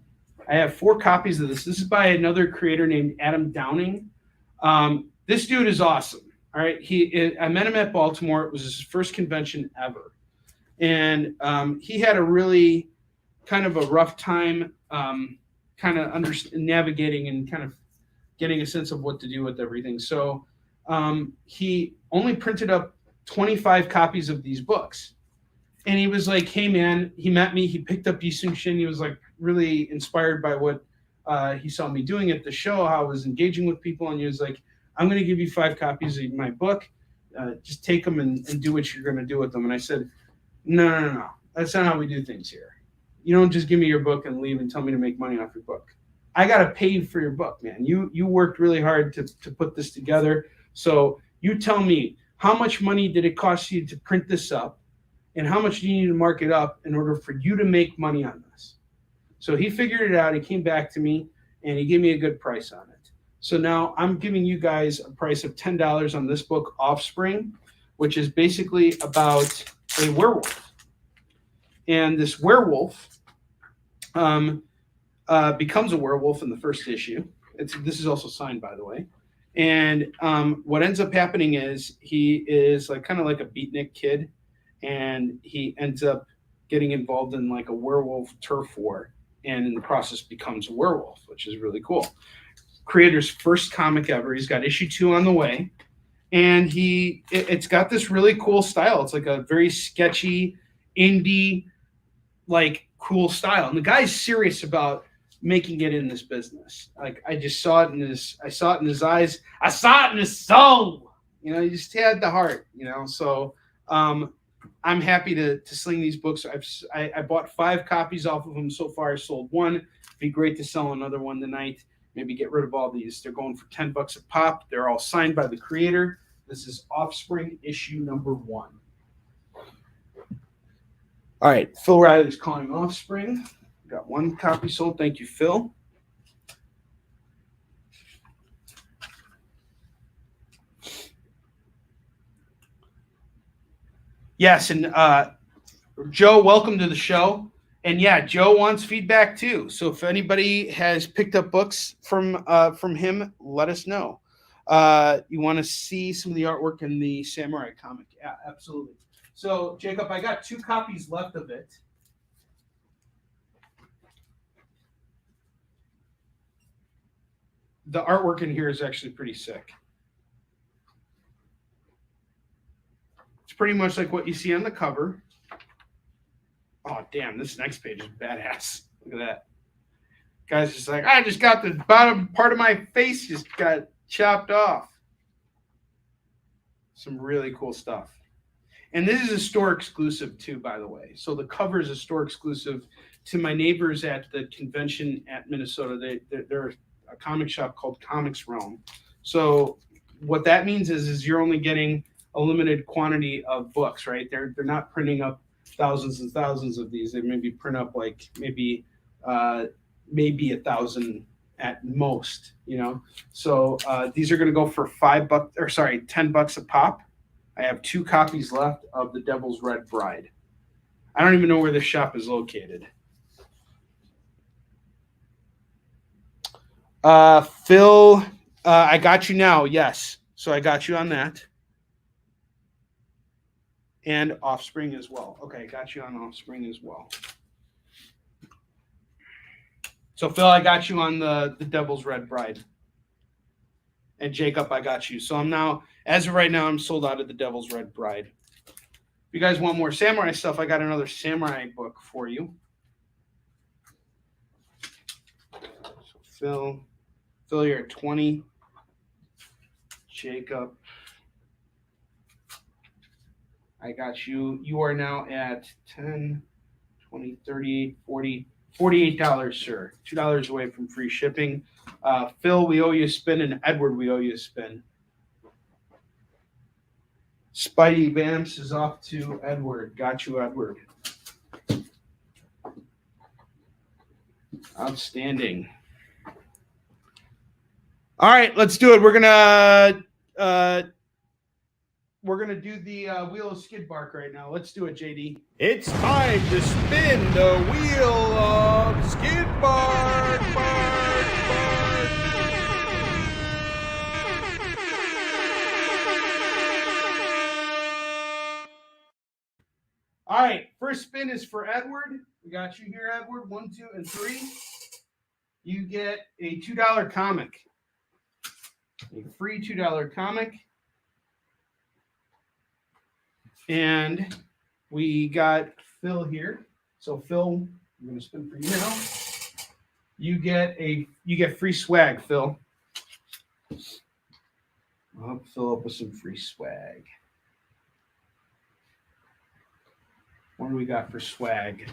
I have 4 copies of this. This is by another creator named Adam Downing. This dude is awesome. All right. I met him at Baltimore. It was his first convention ever. And he had a really kind of a rough time kind of navigating and kind of getting a sense of what to do with everything. So he only printed up 25 copies of these books. And he was like, hey, man, he met me. He picked up Yi Sung Shin. He was like really inspired by what he saw me doing at the show, how I was engaging with people. And he was like, I'm going to give you 5 copies of my book. Just take them and do what you're going to do with them. And I said, no. That's not how we do things here. You don't just give me your book and leave and tell me to make money off your book. I got to pay you for your book, man. You worked really hard to put this together. So you tell me, how much money did it cost you to print this up? And how much do you need to mark it up in order for you to make money on this? So he figured it out. He came back to me, and he gave me a good price on it. So now I'm giving you guys a price of $10 on this book, Offspring, which is basically about a werewolf. And this werewolf becomes a werewolf in the first issue. This is also signed, by the way. And what ends up happening is he is like kind of like a beatnik kid, and he ends up getting involved in like a werewolf turf war, and in the process becomes a werewolf, which is really cool. Creator's first comic ever. He's got issue 2 on the way, and it's got this really cool style. It's like a very sketchy indie, like cool style. And the guy's serious about making it in this business. Like I just saw it in his eyes. I saw it in his soul. He just had the heart. So I'm happy to sling these books. I bought 5 copies off of them so far. I sold 1. It'd be great to sell another one tonight. Maybe get rid of all these. They're going for $10 a pop. They're all signed by the creator. This is Offspring issue number 1. All right, Phil Riley's calling Offspring. Got 1 copy sold. Thank you, Phil. Yes, and Joe, welcome to the show. And yeah, Joe wants feedback too. So if anybody has picked up books from him, let us know. You want to see some of the artwork in the Samurai comic? Yeah, absolutely. So Jacob, I got 2 copies left of it. The artwork in here is actually pretty sick. It's pretty much like what you see on the cover. Oh, damn, this next page is badass. Look at that. Guy's just like, I just got the bottom part of my face just got chopped off. Some really cool stuff. And this is a store exclusive too, by the way. So the cover is a store exclusive to my neighbors at the convention at Minnesota. They're a comic shop called Comics Realm. So what that means is you're only getting a limited quantity of books, right? They're not printing up thousands and thousands of these. They maybe print up like maybe 1,000 at most, you know. So these are going to go for $10 a pop. I have 2 copies left of The Devil's Red Bride. I don't even know where this shop is located. Phil, I got you now. Yes. So I got you on that. And Offspring as well. Okay, got you on Offspring as well. So Phil, I got you on the Devil's Red Bride. And Jacob, I got you. So I'm now, as of right now, I'm sold out of The Devil's Red Bride. If you guys want more samurai stuff, I got another samurai book for you. So Phil, you're at 20. Jacob, I got you. You are now at 10, 20, 38, 40, $48, sir. $2 away from free shipping. Phil, we owe you a spin, and Edward, we owe you a spin. Spidey Vamps is off to Edward. Got you, Edward. Outstanding. All right, let's do it. We're gonna do the wheel of skid bark right now. Let's do it, JD. It's time to spin the wheel of skid bark. All right, first spin is for Edward. We got you here, Edward. 1, 2, and 3. You get a $2 comic. A free $2 comic. And we got Phil here. So Phil, I'm going to spin for you now. You get free swag, Phil. I'll hook Phil up with some free swag. What do we got for swag?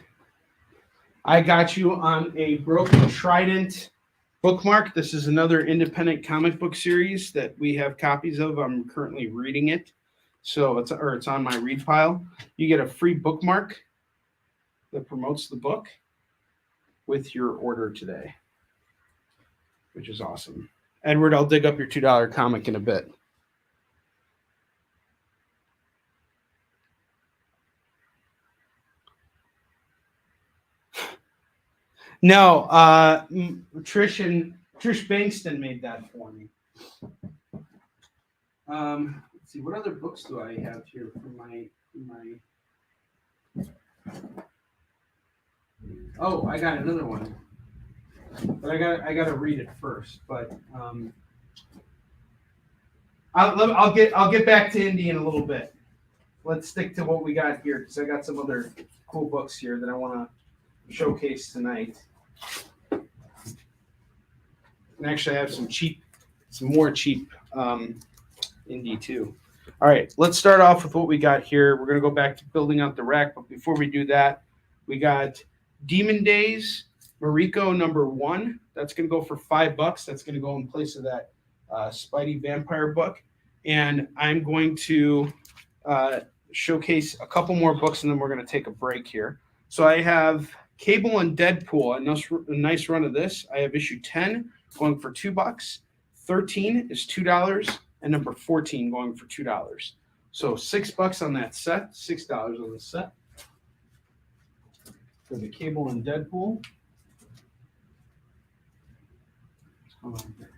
I got you on a Broken Trident bookmark. This is another independent comic book series that we have copies of. I'm currently reading it. So it's on my read pile. You get a free bookmark that promotes the book with your order today, which is awesome. Edward, I'll dig up your $2 comic in a bit. No, Trish Bankston made that for me. Let's see, what other books do I have here from my Oh, I got another one. But I got to read it first, but I'll get back to Indy in a little bit. Let's stick to what we got here because I got some other cool books here that I want to showcase tonight. And actually I have some more cheap indie too. All right, let's start off with what we got here. We're going to go back to building out the rack, but before we do that, we got Demon Days Mariko #1. That's going to go for $5. That's going to go in place of that Spidey Vampire book. And I'm going to showcase a couple more books, and then we're going to take a break here. So I have Cable and Deadpool, a nice run of this. I have issue 10 going for $2. 13 is $2, and number 14 going for $2. So $6 on that set, $6 on the set for the Cable and Deadpool. What's going on here?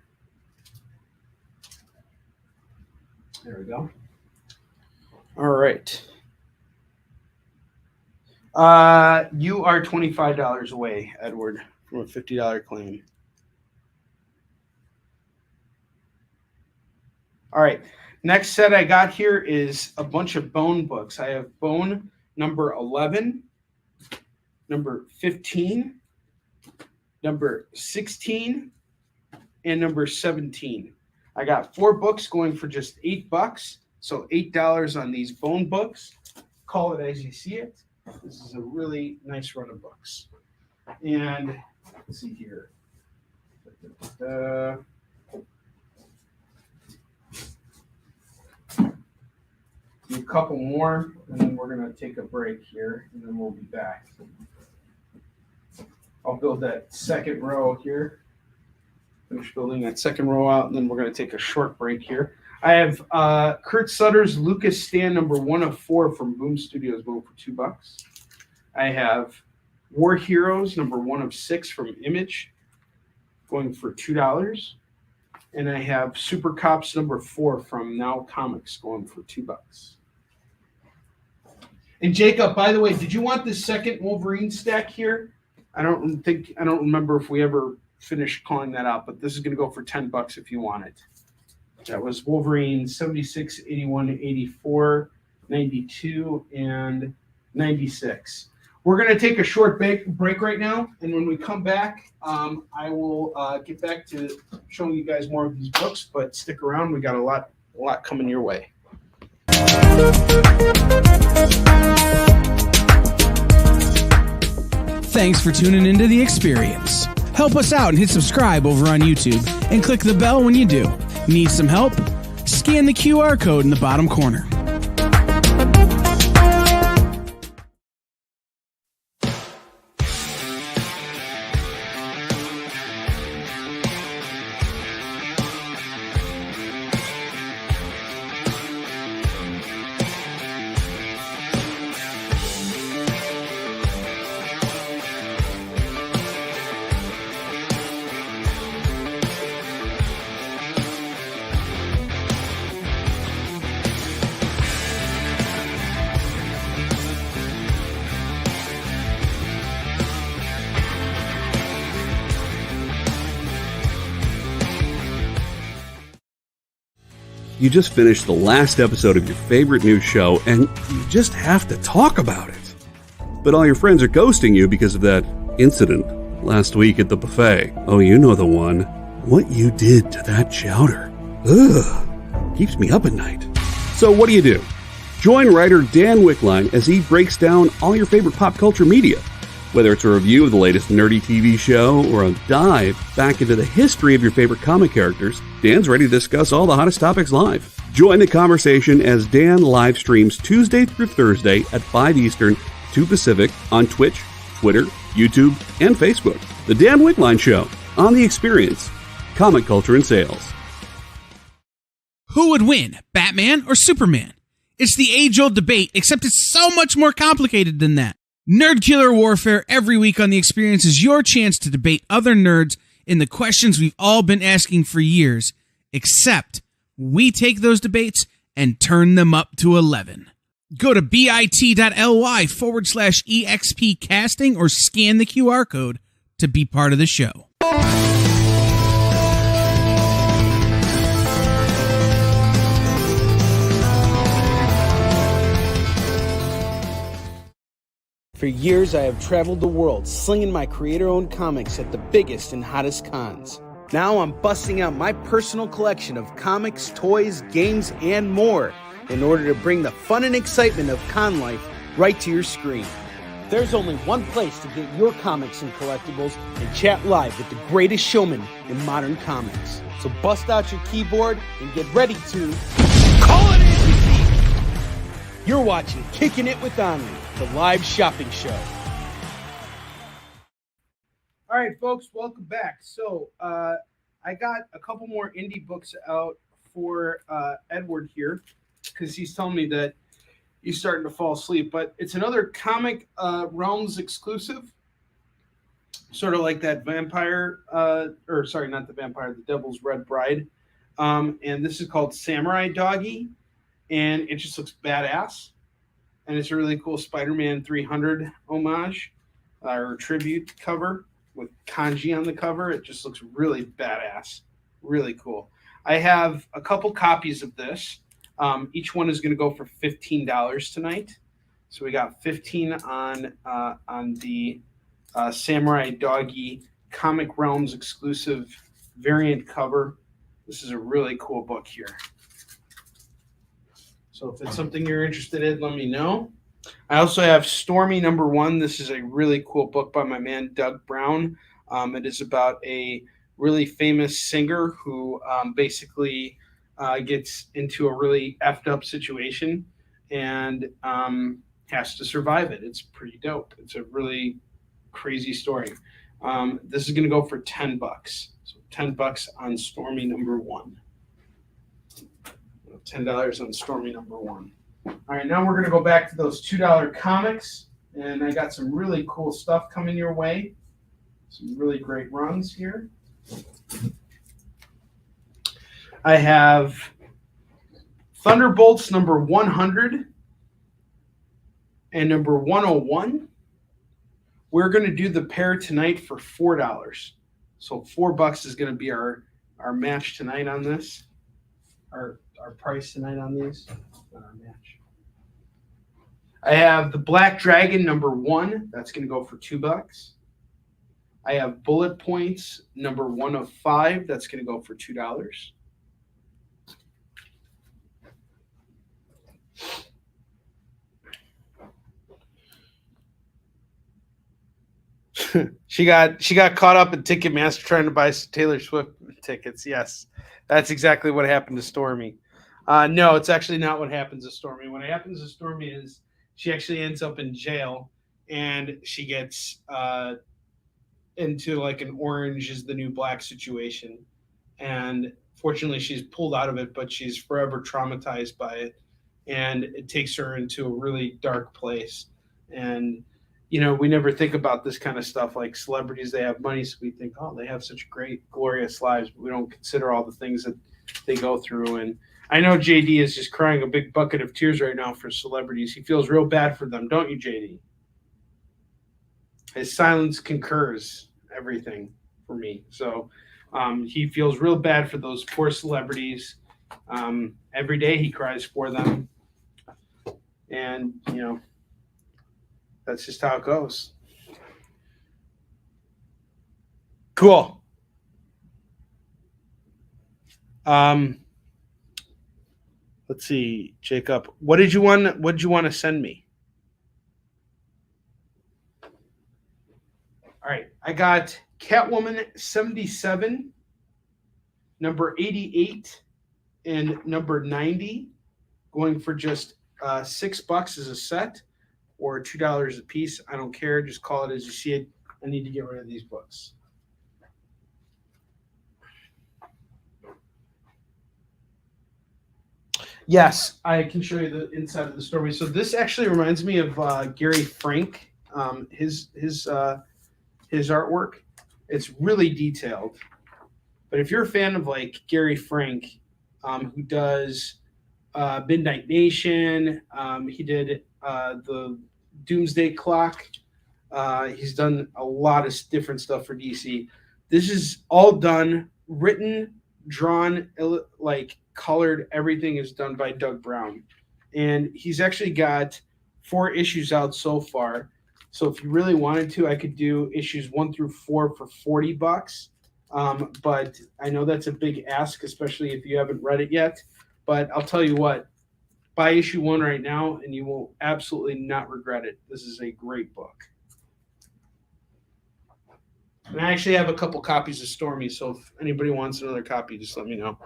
There we go. All right. You are $25 away, Edward, from a $50 claim. All right. Next set I got here is a bunch of Bone books. I have Bone number 11, number 15, number 16, and number 17. I got 4 books going for just $8. So $8 on these bone books. Call it as you see it. This is a really nice run of books. And let's see here. A couple more, and then we're going to take a break here, and then we'll be back. I'll build that second row here. Finish building that second row out, and then we're going to take a short break here. I have Kurt Sutter's Lucas Stand number 1 of 4 from Boom Studios going for $2. I have War Heroes number 1 of 6 from Image going for $2. And I have Super Cops number 4 from Now Comics going for $2. And Jacob, by the way, did you want this second Wolverine stack here? I don't remember if we ever finished calling that out, but this is going to go for $10 if you want it. That was Wolverine 76, 81, 84, 92, and 96. We're going to take a short break right now, and when we come back, I will get back to showing you guys more of these books, but stick around. We got a lot coming your way. Thanks for tuning into The Experience. Help us out and hit subscribe over on YouTube and click the bell when you do. Need some help? Scan the QR code in the bottom corner. You just finished the last episode of your favorite new show, and you just have to talk about it. But all your friends are ghosting you because of that incident last week at the buffet. Oh, you know the one. What you did to that chowder. Ugh. Keeps me up at night. So what do? Join writer Dan Wickline as he breaks down all your favorite pop culture media. Whether it's a review of the latest nerdy TV show or a dive back into the history of your favorite comic characters, Dan's ready to discuss all the hottest topics live. Join the conversation as Dan live streams Tuesday through Thursday at 5 Eastern, 2 Pacific on Twitch, Twitter, YouTube, and Facebook. The Dan Wickline Show on The Experience, comic culture and sales. Who would win, Batman or Superman? It's the age-old debate, except it's so much more complicated than that. Nerd Killer Warfare every week on The Experience is your chance to debate other nerds in the questions we've all been asking for years, except we take those debates and turn them up to 11. Go to bit.ly/EXP casting or scan the QR code to be part of the show. For years, I have traveled the world slinging my creator-owned comics at the biggest and hottest cons. Now I'm busting out my personal collection of comics, toys, games, and more in order to bring the fun and excitement of con life right to your screen. There's only one place to get your comics and collectibles and chat live with the greatest showman in modern comics. So bust out your keyboard and get ready to call it in! You're watching Kickin' It With Onrie, the live shopping show. All right, folks, welcome back. So I got a couple more indie books out for Edward here because he's telling me that he's starting to fall asleep. But it's another Comic Realms exclusive, sort of like that vampire, not the vampire, the Devil's Red Bride. And this is called Samurai Doggy, and it just looks badass. And it's a really cool Spider-Man 300 homage or tribute cover with kanji on the cover. It just looks really badass, really cool. I have a couple copies of this. Each one is going to go for $15 tonight. So we got 15 on the Samurai Doggy Comic Realms exclusive variant cover. This is a really cool book here. So if it's something you're interested in, let me know. I also have Stormy #1. This is a really cool book by my man, Doug Brown. It is about a really famous singer who basically gets into a really effed up situation and has to survive it. It's pretty dope. It's a really crazy story. This is going to go for $10. So $10 on Stormy #1. $10 on Stormy #1. All right, now we're going to go back to those $2 comics, and I got some really cool stuff coming your way. Some really great runs here. I have Thunderbolts #100 and #101. We're going to do the pair tonight for $4. So $4 is going to be our match tonight on this. Our price tonight on these. Not our match. I have the Black Dragon #1. That's going to go for $2. I have Bullet Points #1 of 5. That's going to go for $2. She got caught up in Ticketmaster trying to buy Taylor Swift tickets. Yes, that's exactly what happened to Stormy. No, it's actually not what happens to Stormy. What happens to Stormy is she actually ends up in jail, and she gets into like an orange is the new black situation. And fortunately, she's pulled out of it, but she's forever traumatized by it, and it takes her into a really dark place. And you know, we never think about this kind of stuff like celebrities, they have money, so we think, oh, they have such great, glorious lives, but we don't consider all the things that they go through. And I know JD is just crying a big bucket of tears right now for celebrities. He feels real bad for them, don't you, JD? His silence concurs everything for me. So he feels real bad for those poor celebrities. Every day he cries for them. And, you know, that's just how it goes. Cool. Let's see, Jacob. What did you want to send me? All right, I got Catwoman 77, #88, and #90, going for just $6 as a set, or $2 a piece. I don't care. Just call it as you see it. I need to get rid of these books. Yes, I can show you the inside of the story. So this actually reminds me of Gary Frank, his artwork. It's really detailed. But if you're a fan of like Gary Frank, who does Midnight Nation, he did the Doomsday Clock. He's done a lot of different stuff for DC. This is all done, written, drawn, like colored. Everything is done by Doug Brown. And he's actually got 4 issues out so far. So if you really wanted to, I could do issues 1 through 4 for $40. But I know that's a big ask, especially if you haven't read it yet. But I'll tell you what, buy issue 1 right now, and you will absolutely not regret it. This is a great book. And I actually have a couple copies of Stormy, so if anybody wants another copy, just let me know.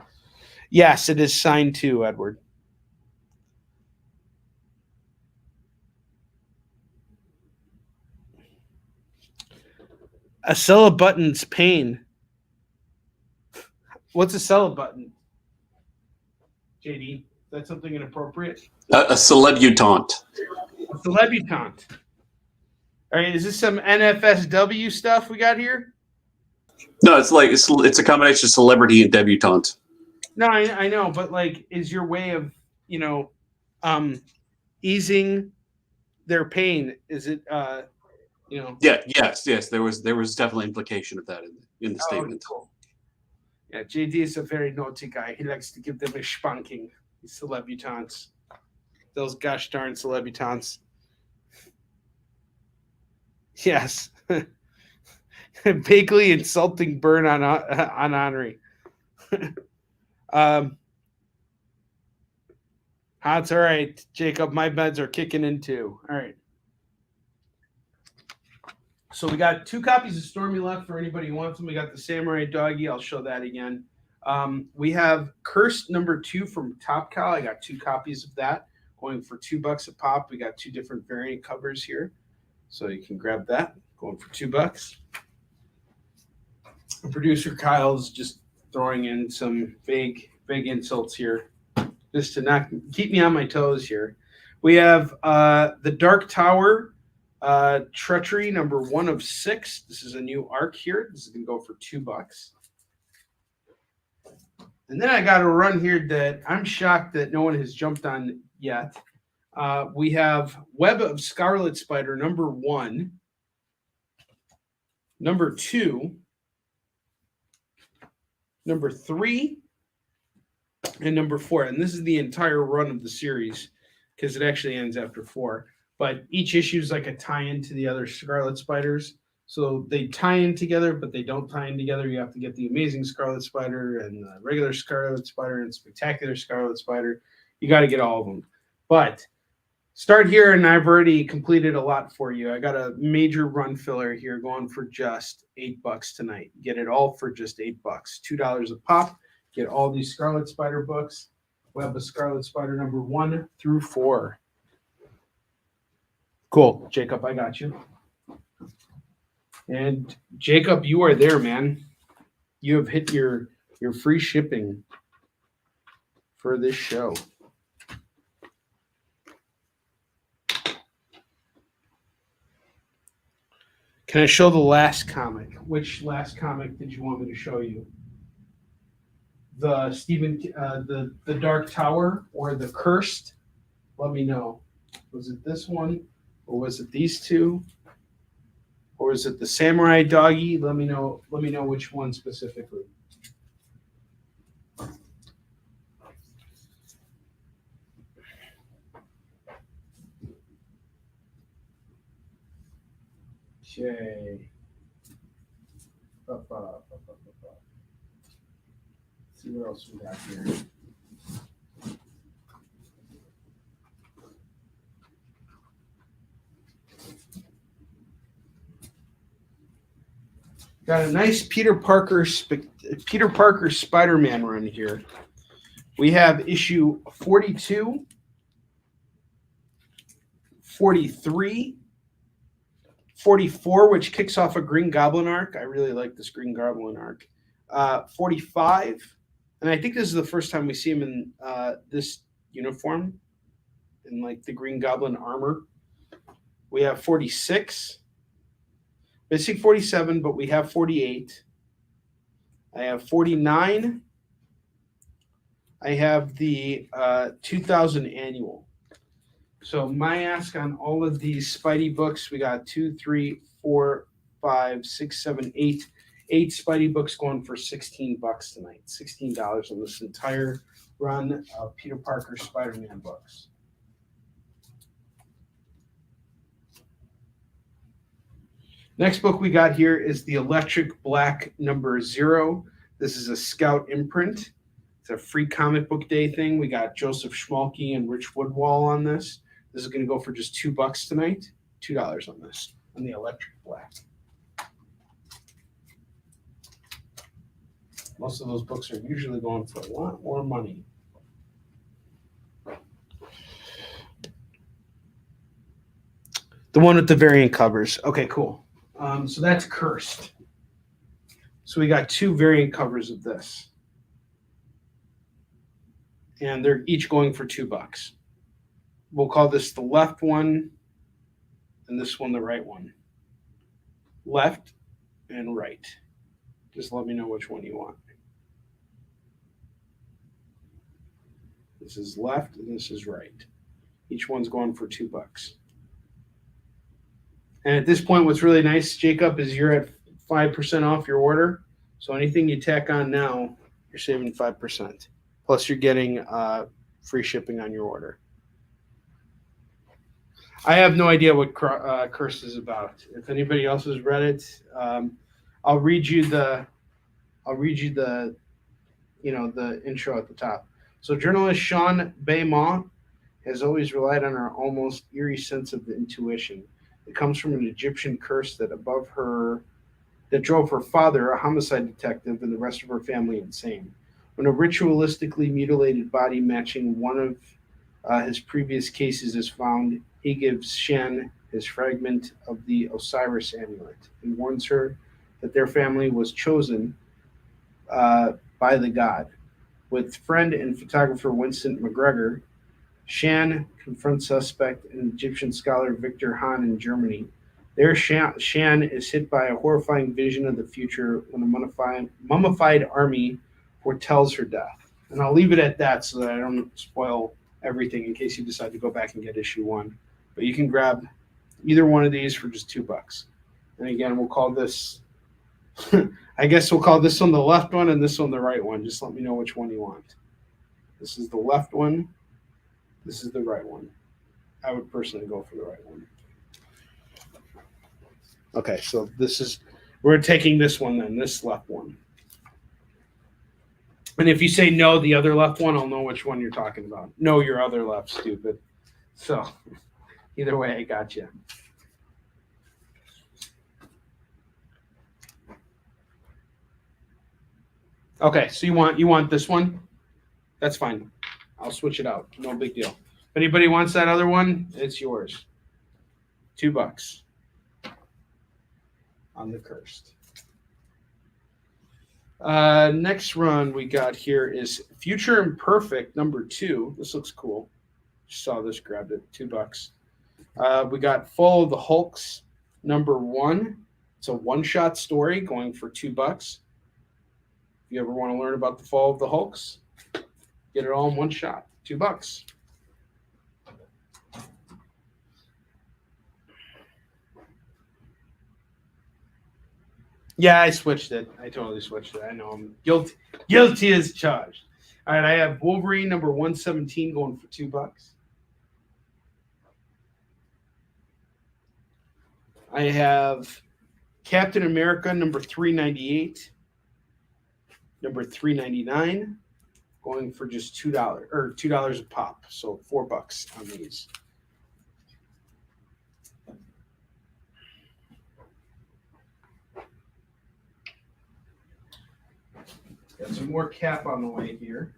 Yes, it is signed too, Edward. Acela Button's Pain. What's Acela Button? JD, is that something inappropriate? A celebutante. A celebutante. All right, is this some NFSW stuff we got here? No, it's a combination of celebrity and debutante. No, I know, but like, is your way of, you know, easing their pain? Is it, you know? Yeah, yes. There was definitely implication of that in the statement. Cool. Yeah, JD is a very naughty guy. He likes to give them a spanking. These celebutantes, those gosh darn celebutantes. Yes, vaguely insulting burn on Onrie. That's all right, Jacob. My meds are kicking in too. All right. So we got 2 copies of Stormy left for anybody who wants them. We got the Samurai Doggy. I'll show that again. We have Cursed number 2 from Top Cow. I got 2 copies of that going for $2 a pop. We got 2 different variant covers here, so you can grab that going for $2. Producer Kyle's just throwing in some vague insults here, just to not keep me on my toes here. We have the Dark Tower Treachery number 1 of 6. This is a new arc here. This is going to go for $2. And then I got a run here that I'm shocked that no one has jumped on yet. We have Web of Scarlet Spider number 1, number 2, number 3, and number 4. And this is the entire run of the series because it actually ends after 4. But each issue is like a tie-in to the other Scarlet Spiders. So they tie in together, but they don't tie in together. You have to get the Amazing Scarlet Spider and the regular Scarlet Spider and Spectacular Scarlet Spider. You got to get all of them. But start here, and I've already completed a lot for you. I got a major run filler here going for just $8 tonight. Get it all for just $8. $2 a pop. Get all these Scarlet Spider books. Web of Scarlet Spider number 1 through 4. Cool, Jacob, I got you. And Jacob, you are there, man. You have hit your free shipping for this show. Can I show the last comic? Which last comic did you want me to show you? The the Dark Tower or the Cursed? Let me know. Was it this one, or was it these 2, or is it the Samurai Doggy? Let me know. Let me know which one specifically. Okay. See what else we got here. Got a nice Peter Parker Spider-Man run here. We have issue 42, 43, 44, which kicks off a Green Goblin arc. I really like this Green Goblin arc. 45, and I think this is the first time we see him in this uniform, in like the Green Goblin armor. We have 46. Missing 47, but we have 48. I have 49. I have the 2000 annual. So my ask on all of these Spidey books, we got 2, 3, 4, 5, 6, 7, 8 Spidey books going for $16 tonight. $16 on this entire run of Peter Parker Spider-Man books. Next book we got here is the Electric Black number 0. This is a Scout imprint. It's a free comic book day thing. We got Joseph Schmalke and Rich Woodwall on this. This is going to go for just $2 tonight. $2 on this, on the Electric Black. Most of those books are usually going for a lot more money. The one with the variant covers. Okay, cool. So that's Cursed. So we got 2 variant covers of this. And they're each going for $2. We'll call this the left one and this one the right one. Left and right. Just let me know which one you want. This is left and this is right. Each one's going for $2. And at this point, what's really nice, Jacob, is you're at 5% off your order. So anything you tack on now, you're saving 5%. Plus you're getting free shipping on your order. I have no idea what Curse is about. If anybody else has read it, I'll read you the the intro at the top. So journalist Sean Baymont has always relied on her almost eerie sense of intuition. It comes from an Egyptian curse that drove her father, a homicide detective, and the rest of her family insane. When a ritualistically mutilated body matching one of his previous cases is found, he gives Shan his fragment of the Osiris amulet and warns her that their family was chosen by the god. With friend and photographer Winston McGregor, Shan confronts suspect and Egyptian scholar Victor Hahn in Germany. There, Shan is hit by a horrifying vision of the future when a mummified army foretells her death. And I'll leave it at that so that I don't spoil everything in case you decide to go back and get issue 1. But you can grab either one of these for just $2. And again, we'll call this, I guess we'll call this one the left one and this one the right one. Just let me know which one you want. This is the left one. This is the right one. I would personally go for the right one. Okay, so we're taking this one then, this left one. And if you say no, the other left one, I'll know which one you're talking about. No, your other left, stupid. So either way, I got you. Okay, so you want this one? That's fine. I'll switch it out. No big deal. If anybody wants that other one, it's yours. $2 on the cursed. Next run we got here is Future Imperfect number 2. This looks cool. Just saw this, grabbed it. $2. We got Fall of the Hulks number 1. It's a one-shot story going for $2. If you ever want to learn about the Fall of the Hulks, get it all in one shot. $2. Yeah, I switched it. I totally switched it. I know I'm guilty as charged. All right, I have Wolverine number 117 going for $2. I have Captain America number 398, number 399, going for just $2 or $2 a pop, so $4 on these. Got some more Cap on the way here.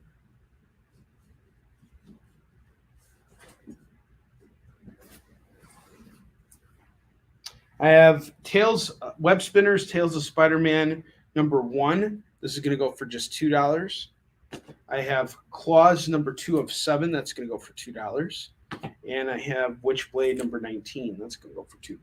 I have Web Spinners, Tales of Spider-Man number 1. This is going to go for just $2. I have Claws number 2 of 7. That's going to go for $2. And I have Witchblade number 19. That's going to go for $2.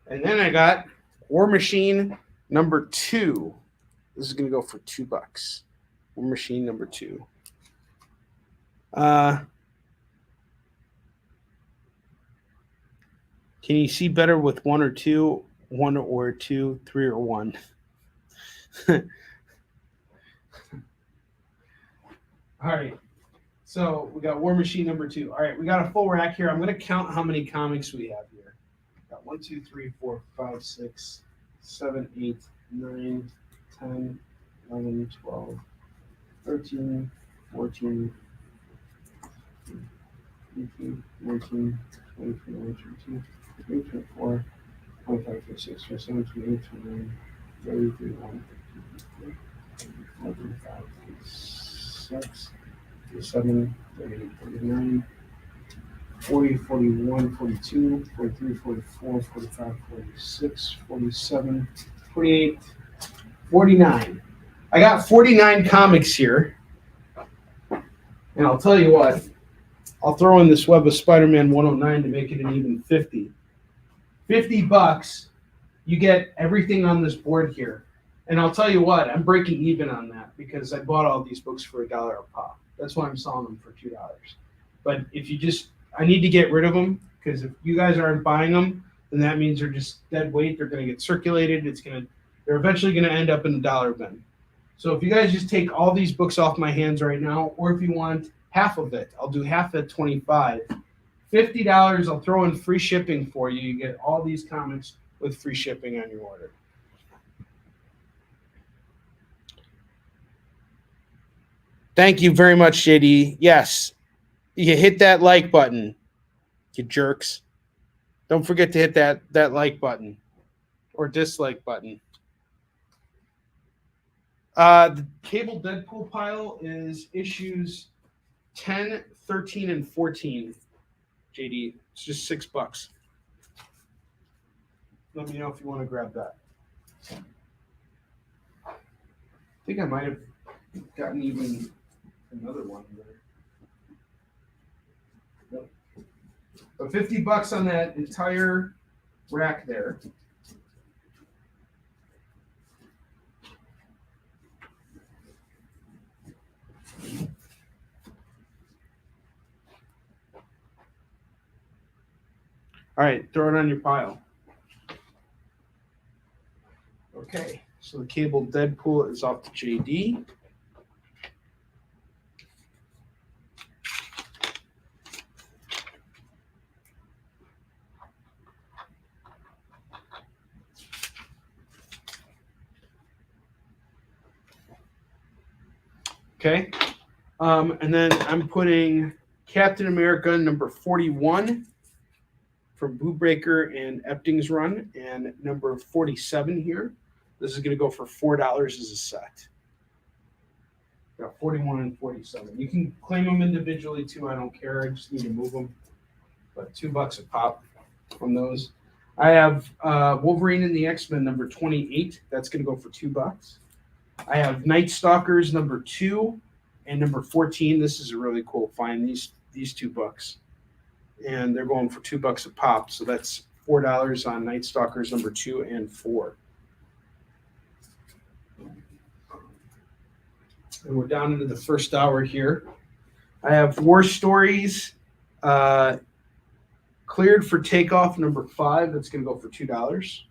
And then I got War Machine number 2. This is going to go for $2. War Machine number 2. Can you see better with 1 or 2? 1 or 2, 3 or 1? All right. So we got War Machine number 2. All right, we got a full rack here. I'm going to count how many comics we have here. Got 1, 2, 3, 4, 5, 6, 7, 8, 9, 10, 11, 12, 13, 14, 18, 19, 20, 21, 22, 23, 24, 25, 26, 27, 28, 29, 30, 31, 32, 34, 35, 36, 37, 38, 39, 40, 41, 42, 43, 44, 45, 46, 47, 48, 49. I got 49 comics here. And I'll tell you what, I'll throw in this Web of Spider-Man 109 to make it an even 50. $50, you get everything on this board here. And I'll tell you what, I'm breaking even on that because I bought all these books for $1 a pop. That's why I'm selling them for $2. But if you I need to get rid of them because if you guys aren't buying them, then that means they're just dead weight. They're going to get circulated. They're eventually going to end up in the dollar bin. So if you guys just take all these books off my hands right now, or if you want half of it, I'll do half at $25. $50, I'll throw in free shipping for you. You get all these comics with free shipping on your order. Thank you very much, JD. Yes, you hit that like button, you jerks. Don't forget to hit that like button or dislike button. The Cable Deadpool pile is issues 10, 13, and 14. JD, it's just $6. Let me know if you want to grab that. I think I might have gotten even another one there. Nope. But $50 on that entire rack there. All right, throw it on your pile. Okay, so the Cable Deadpool is off to JD. Okay, and then I'm putting Captain America number 41 from Bootbreaker and Epting's run, and number 47 here. This is going to go for $4 as a set. Got 41 and 47. You can claim them individually too. I don't care. I just need to move them. But $2 a pop from those. I have Wolverine and the X-Men number 28. That's going to go for $2. I have Night Stalkers number 2 and number 14. This is a really cool find. These $2. And they're going for $2 a pop. So that's $4 on Night Stalkers number 2 and 4. And we're down into the first hour here. I have War Stories cleared for takeoff number 5. That's going to go for $2.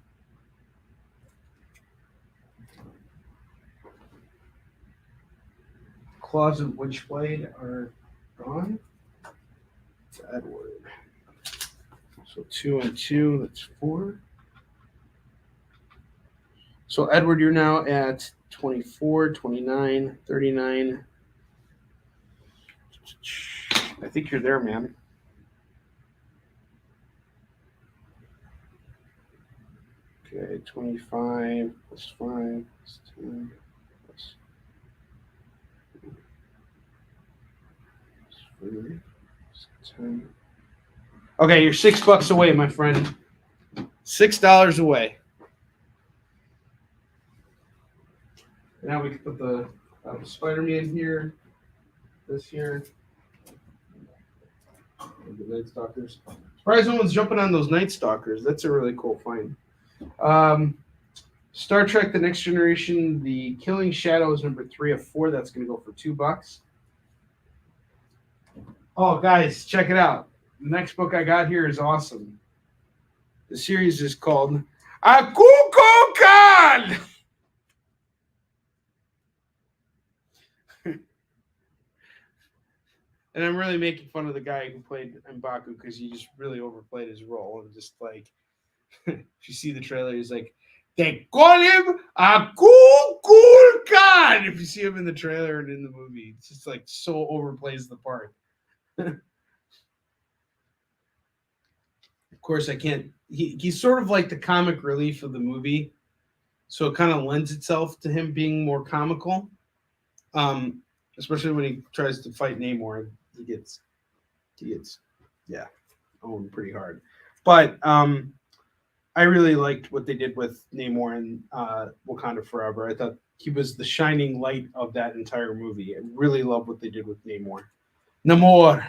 Claws and Witchblade are gone. It's Edward. So 2 and 2, that's 4. So Edward, you're now at 24, 29, 39. I think you're there, man. Okay, 25 plus 5 plus 10 plus 3 plus 10. Okay, you're $6 away, my friend. $6 away. Now we can put the Spider-Man here, this here, and the Night Stalkers. Surprised no one's jumping on those Night Stalkers. That's a really cool find. Star Trek: The Next Generation, The Killing Shadows number 3 of 4. That's going to go for $2. Oh, guys, check it out. The next book I got here is awesome. The series is called Akukokan! And I'm really making fun of the guy who played M'Baku because he just really overplayed his role. And just like, if you see the trailer, he's like, they call him Akukulkan. If you see him in the trailer and in the movie, it's just like so overplays the part. Of course, I can't. He's sort of like the comic relief of the movie. So it kind of lends itself to him being more comical. Especially when he tries to fight Namor. He gets owned pretty hard. But I really liked what they did with Namor and Wakanda Forever. I thought he was the shining light of that entire movie. I really love what they did with Namor. Namor.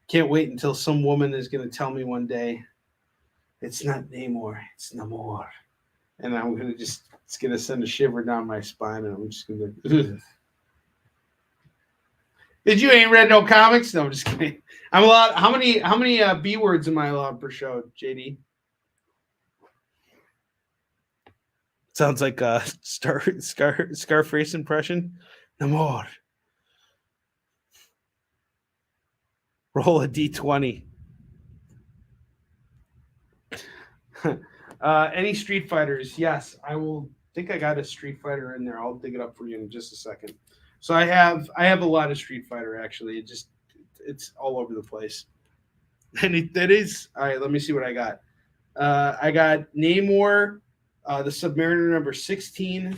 Can't wait until some woman is going to tell me one day, it's not Namor, it's Namor. And I'm going to it's going to send a shiver down my spine, and I'm just going to, ugh. Did you ain't read no comics? No, I'm just kidding. I'm allowed. How many B words am I allowed per show, JD? Sounds like a Scarface impression. Namor. Roll a d20. Any Street Fighters? Yes, I will. Think I got a Street Fighter in there. I'll dig it up for you in just a second. So I have a lot of Street Fighter actually. It's all over the place. And that is all right. Let me see what I got. I got Namor, the Submariner number 16,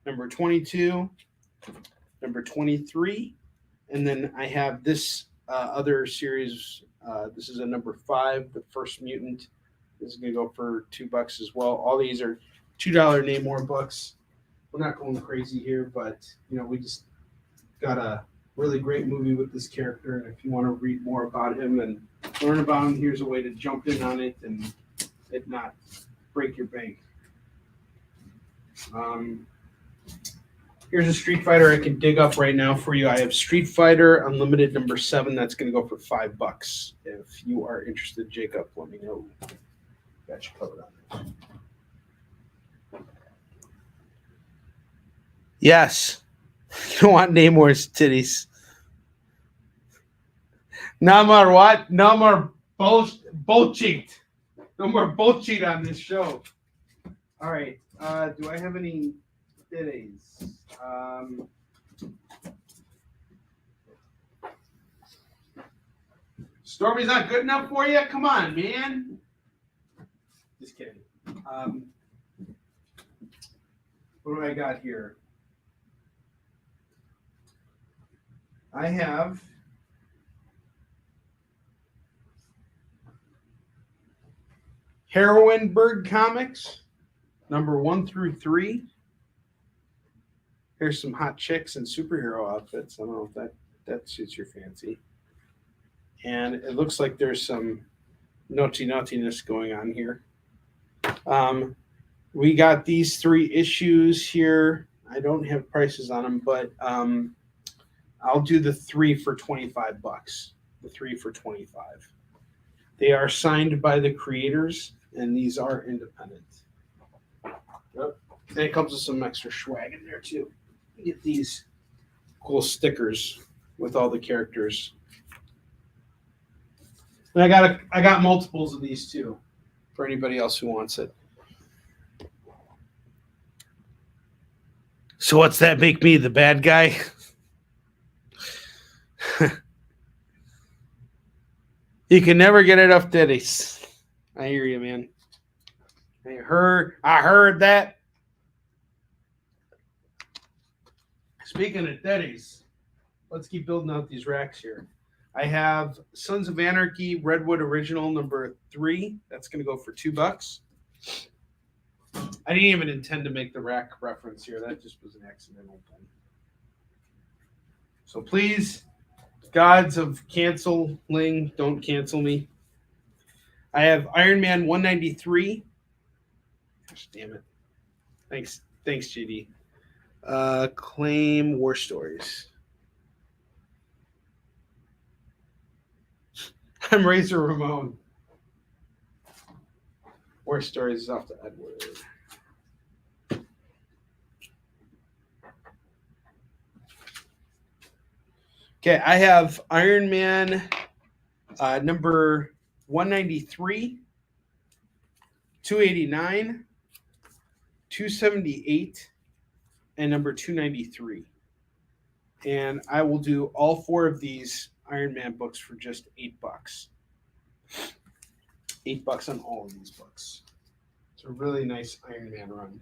number 22, number 23, and then I have this other series. This is a number 5, the First Mutant. This is gonna go for $2 as well. All these are $2 Namor books. We're not going crazy here, but we just got a really great movie with this character, and if you want to read more about him and learn about him, here's a way to jump in on it and it not break your bank. Here's a Street Fighter I can dig up right now for you. I have Street Fighter Unlimited number 7. That's going to go for $5. If you are interested, Jacob, let me know. Got you covered on this. Yes. You don't want Namor's titties. No more what? No more bullshit. No more bullshit on this show. All right. Do I have any titties? Stormy's not good enough for you? Come on, man. Just kidding. What do I got here? I have Heroine Bird Comics, number 1 through 3. Here's some hot chicks in superhero outfits. I don't know if that suits your fancy. And it looks like there's some naughtiness going on here. We got these 3 issues here. I don't have prices on them, but I'll do the 3 for $25. The 3 for $25. They are signed by the creators, and these are independent. Yep. And it comes with some extra swag in there too. You get these cool stickers with all the characters. And I got multiples of these too, for anybody else who wants it. So what's that make me, the bad guy? You can never get enough titties. I hear you, man. I heard that. Speaking of titties, let's keep building out these racks here. I have Sons of Anarchy Redwood Original number 3. That's going to go for $2. I didn't even intend to make the rack reference here. That just was an accidental thing. So please, gods of canceling, don't cancel me. I have Iron Man 193. Gosh, damn it. Thanks, JD. Claim War Stories. I'm Razor Ramon. War Stories is off to Edward. Okay, I have Iron Man number 193, 289, 278, and number 293. And I will do all 4 of these Iron Man books for just $8. $8 on all of these books. It's a really nice Iron Man run.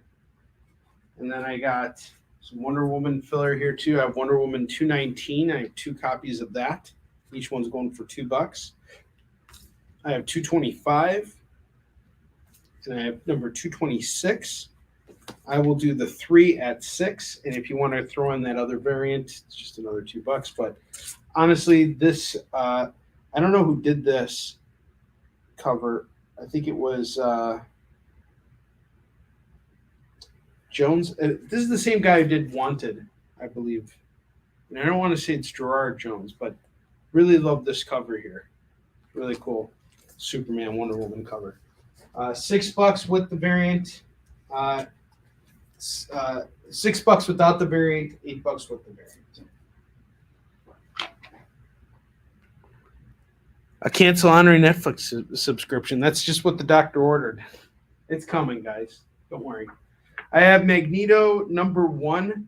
And then I got some Wonder Woman filler here too. I have Wonder Woman 219. I have 2 copies of that. Each one's going for $2. I have 225. And I have number 226. I will do the 3 at $6. And if you want to throw in that other variant, it's just another $2. But honestly, this I don't know who did this cover. I think it was Jones. This is the same guy who did Wanted, I believe. And I don't want to say it's Gerard Jones, but really love this cover here. Really cool Superman Wonder Woman cover. $6 with the variant. $6 without the variant, $8 with the variant. A cancel Onrie Netflix subscription. That's just what the doctor ordered. It's coming, guys. Don't worry. I have Magneto #1.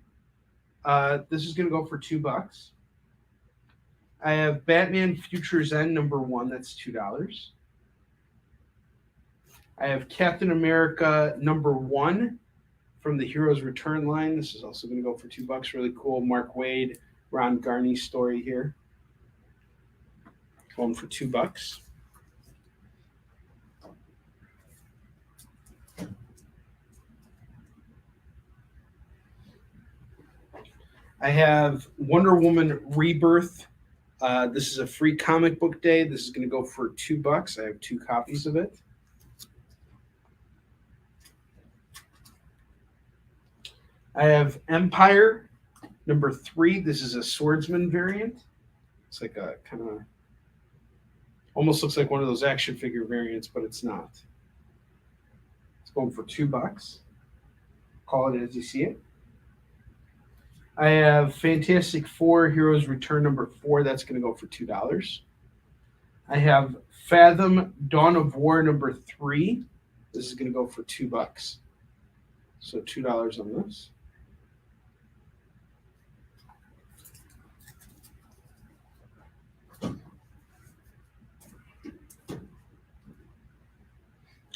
This is going to go for $2. I have Batman Future's End #1. That's $2. I have Captain America #1 from the Heroes Return line. This is also going to go for $2. Really cool. Mark Waid, Ron Garney story here. Going for $2. I have Wonder Woman Rebirth. This is a free comic book day. This is going to go for $2. I have 2 copies of it. I have Empire #3. This is a swordsman variant. It's like a kind of almost looks like one of those action figure variants, but it's not. It's going for $2. Call it as you see it. I have Fantastic Four Heroes Return #4. That's going to go for $2. I have Fathom Dawn of War #3. This is going to go for $2. So $2 on this.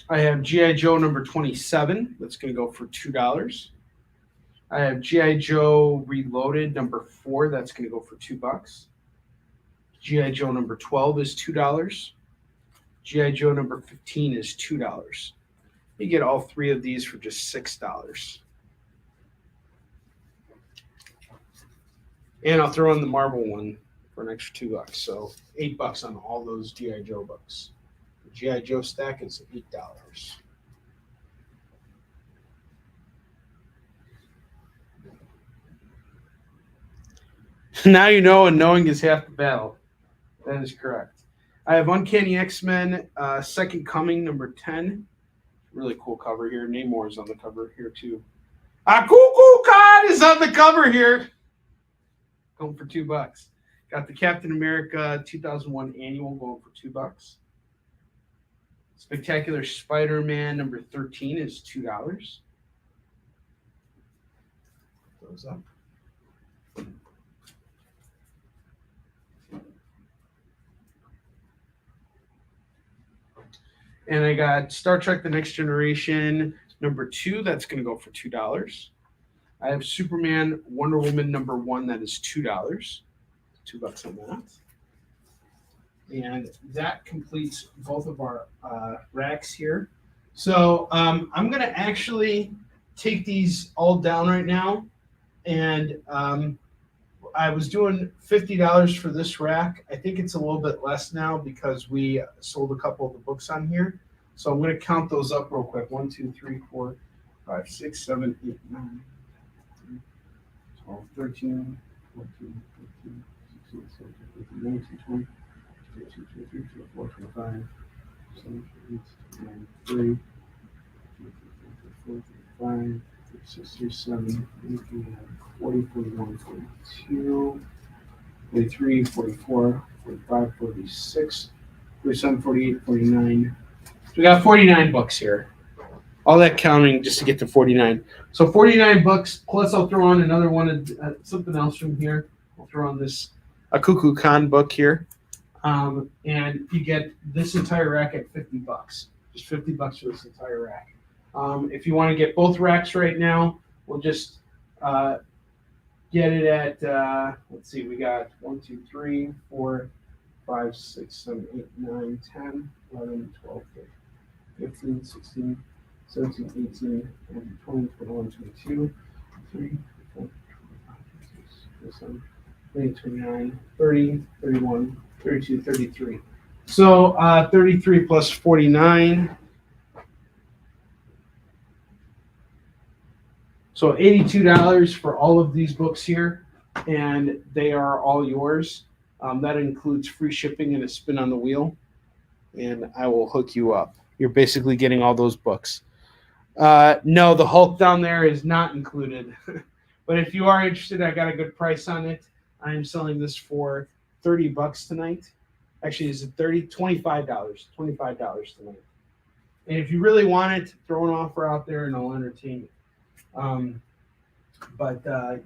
I have G.I. Joe #27. That's going to go for $2. I have G.I. Joe Reloaded #4. That's going to go for $2. G.I. Joe #12 is $2. G.I. Joe #15 is $2. You get all 3 of these for just $6. And I'll throw in the Marvel one for an extra $2. So $8 on all those G.I. Joe books. The G.I. Joe stack is $8. Now you know, and knowing is half the battle. That is correct. I have Uncanny X-Men Second Coming #10. Really cool cover here. Namor is on the cover here too. Cuckoo Khan is on the cover here. Going for $2. Got the Captain America 2001 annual going for $2. Spectacular Spider-Man #13 is $2. Goes up. And I got Star Trek The Next Generation #2. That's going to go for $2. I have Superman Wonder Woman #1. That is $2. $2 on that. And that completes both of our racks here. So I'm going to actually take these all down right now. And I was doing $50 for this rack. I think it's a little bit less now because we sold a couple of the books on here. So I'm going to count those up real quick. 1, 2, 3, 4, 5, 6, 7, 8, 9, 10, 12, 13, 14, 15, 16, 17, 18, 19, 20, 22, 23, 24, 25, 27, 28, 29, 30, 35, 36, 37, 40, 41, 42, 43, 44, 45, 46, 47, 48, 49. So we got 49 bucks here. All that counting just to get to 49. So 49 bucks plus I'll throw on another one, something else from here. I'll throw on this a Cuckoo Khan book here. And you get this entire rack at 50 bucks. Just 50 bucks for this entire rack. If you want to get both racks right now, we'll just get it at, let's see, we got 1, 2, 3, 4, 5, 6, 7, 8, 9, 10, 11, 12, 13, 15, 16, 17, 18, 19, 20, 21, 22, 23, 24, 25, 26, 27, 28, 29, 30, 31, 32, 33. So 33 plus 49. So $82 for all of these books here, and they are all yours. That includes free shipping and a spin on the wheel, and I will hook you up. You're basically getting all those books. No, the Hulk down there is not included. But if you are interested, I got a good price on it. I'm selling this for $30 tonight. Actually, is it $30? $25. $25 tonight. And if you really want it, throw an offer out there and I'll entertain you.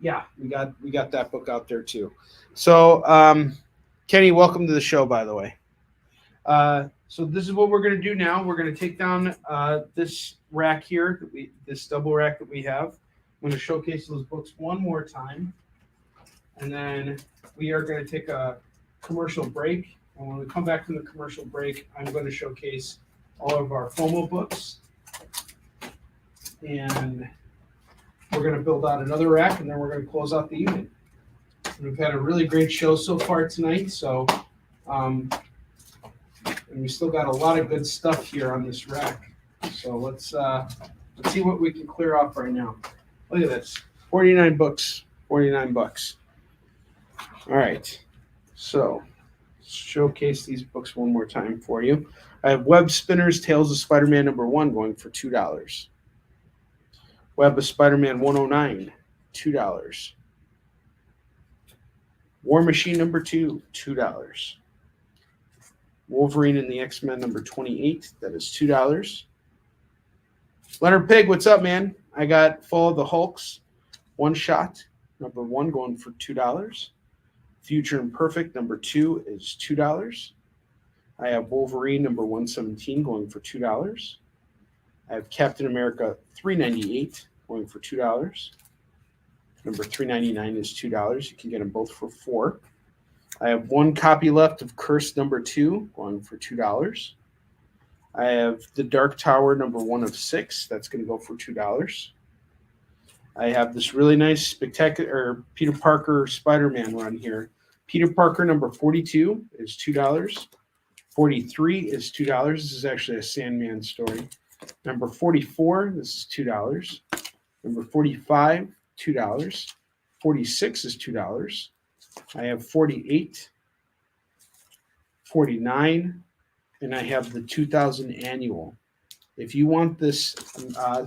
Yeah, we got that book out there too. So Kenny, welcome to the show, by the way. So this is what we're going to do now. We're going to take down this rack here, this double rack that we have. I'm going to showcase those books one more time. And then we are going to take a commercial break. And when we come back from the commercial break, I'm going to showcase all of our FOMO books. And we're going to build out another rack, and then we're going to close out the evening. And we've had a really great show so far tonight. So, and we still got a lot of good stuff here on this rack. So let's see what we can clear off right now. Look at this, 49 books, 49 bucks. All right, so showcase these books one more time for you. I have Web Spinners, Tales of Spider-Man #1 going for $2. Web of Spider-Man 109, $2. War Machine #2, $2. Wolverine and the X-Men #28, that is $2. Leonard Pig, what's up, man? I got Fall of the Hulks, one shot, #1 going for $2. Future Imperfect #2 is $2. I have Wolverine #117 going for $2. I have Captain America 398 going for $2. Number 399 is $2. You can get them both for $4. I have one copy left of Curse #2 going for $2. I have The Dark Tower #1 of 6. That's going to go for $2. I have this really nice spectacular Peter Parker Spider-Man run here. Peter Parker #42 is $2. 43 is $2. This is actually a Sandman story. Number 44, this is $2. Number 45, $2. 46 is $2. I have 48, 49, and I have the 2000 annual. If you want this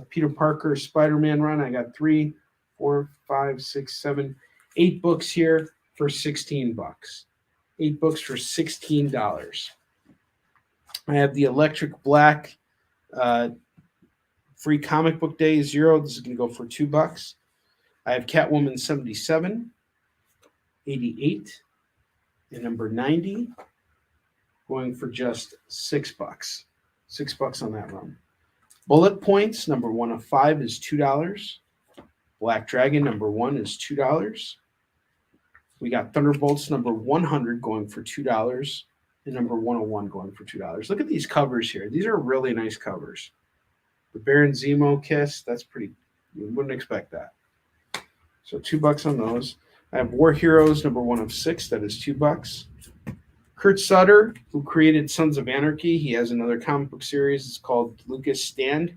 Peter Parker Spider-Man run, I got 3, 4, 5, 6, 7, 8 books here for $16. 8 books for $16. I have the Electric Black Free Comic Book Day 0. This is going to go for $2. I have Catwoman 77, 88, and number 90 going for just $6. $6 on that run. Bullet Points #1 of 5 is $2. Black Dragon #1 is $2. We got Thunderbolts #100 going for $2, and number 101 going for $2. Look at these covers here. These are really nice covers. The Baron Zemo Kiss, that's pretty, you wouldn't expect that. So $2 on those. I have War Heroes #1 of 6, that is $2. Kurt Sutter, who created Sons of Anarchy, he has another comic book series. It's called Lucas Stand,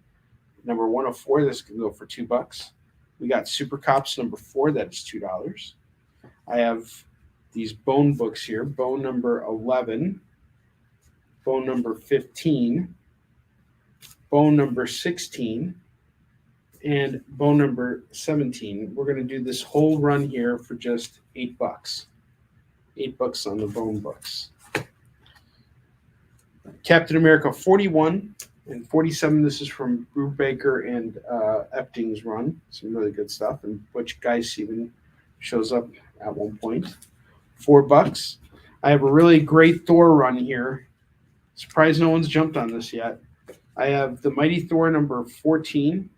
#1 of 4. This can go for $2. We got Super Cops #4, that is $2. I have these Bone books here. Bone number 11, Bone number 15, Bone number 16, and Bone number 17. We're going to do this whole run here for just $8. $8 on the Bone books. Captain America 41 and 47. This is from Brubaker and Epting's run. Some really good stuff. And Butch Guice even shows up at one point. $4. I have a really great Thor run here. Surprised no one's jumped on this yet. I have the Mighty Thor #14,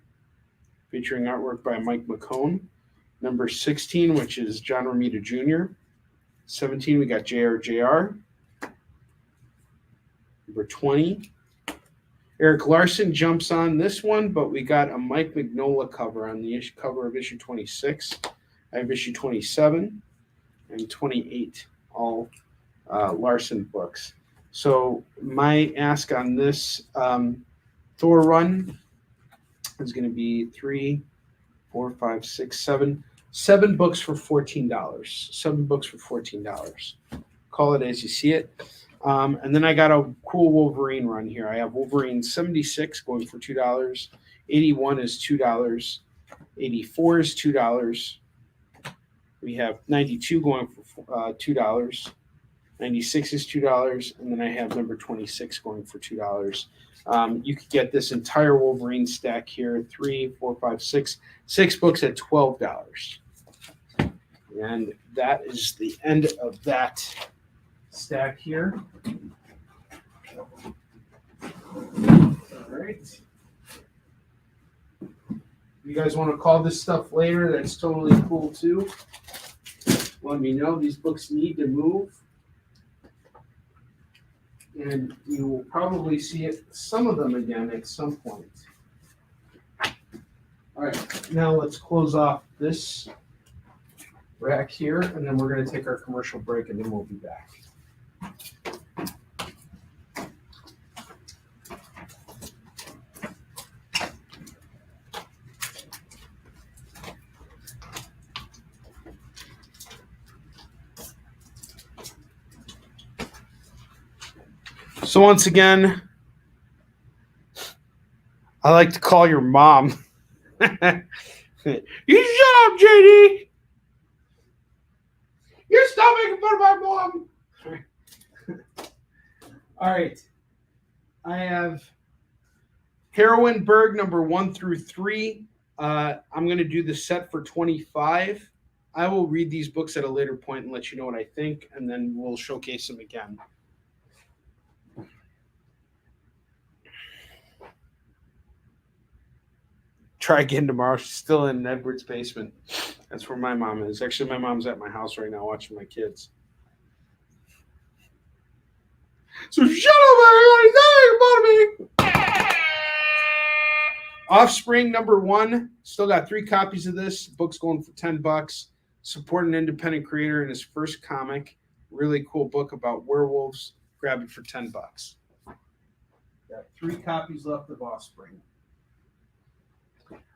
featuring artwork by Mike McCone. Number 16, which is John Romita Jr. 17, we got JR. Number 20, Eric Larson jumps on this one, but we got a Mike Mignola cover on the cover of issue 26. I have issue 27 and 28, all Larson books. So my ask on this Thor run is going to be 3, 4, 5, 6, 7. 7 books for $14. 7 books for $14. Call it as you see it. And then I got a cool Wolverine run here. I have Wolverine 76 going for $2. 81 is $2. 84 is $2. We have 92 going for $2. 96 is $2, and then I have number 26 going for $2. You could get this entire Wolverine stack here, 3, 4, 5, 6 books at $12. And that is the end of that stack here. All right. You guys want to call this stuff later? That's totally cool too. Let me know. These books need to move. And you will probably see some of them again at some point. All right, now let's close off this rack here, and then we're going to take our commercial break, and then we'll be back. So once again, I like to call your mom. You shut up, JD. You stop making fun of my mom. All right. I have Heroinberg number 1 through 3. I'm going to do the set for $25. I will read these books at a later point and let you know what I think, and then we'll showcase them again. Try again tomorrow. She's still in Edward's basement. That's where my mom is. Actually, my mom's at my house right now watching my kids. So shut up, everybody. About me. Offspring number 1. Still got 3 copies of this. Book's going for $10. Support an independent creator in his first comic. Really cool book about werewolves. Grab it for $10. Got 3 copies left of Offspring.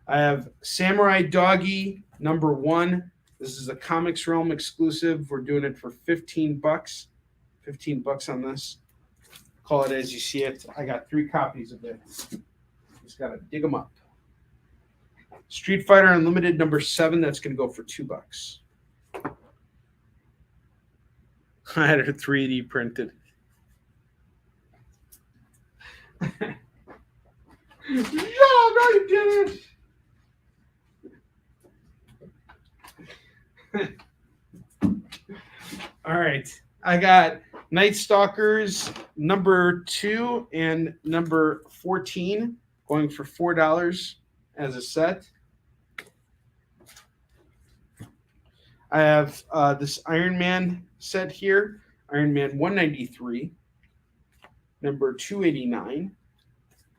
I have Samurai Doggy number 1. This is a Comics Realm exclusive. We're doing it for $15. $15 on this. Call it as you see it. I got 3 copies of it. Just got to dig them up. Street Fighter Unlimited number 7. That's going to go for $2. I had her 3D printed. No, you didn't. All right. I got Night Stalkers number 2 and number 14 going for $4 as a set. I have this Iron Man set here, Iron Man 193, number 289,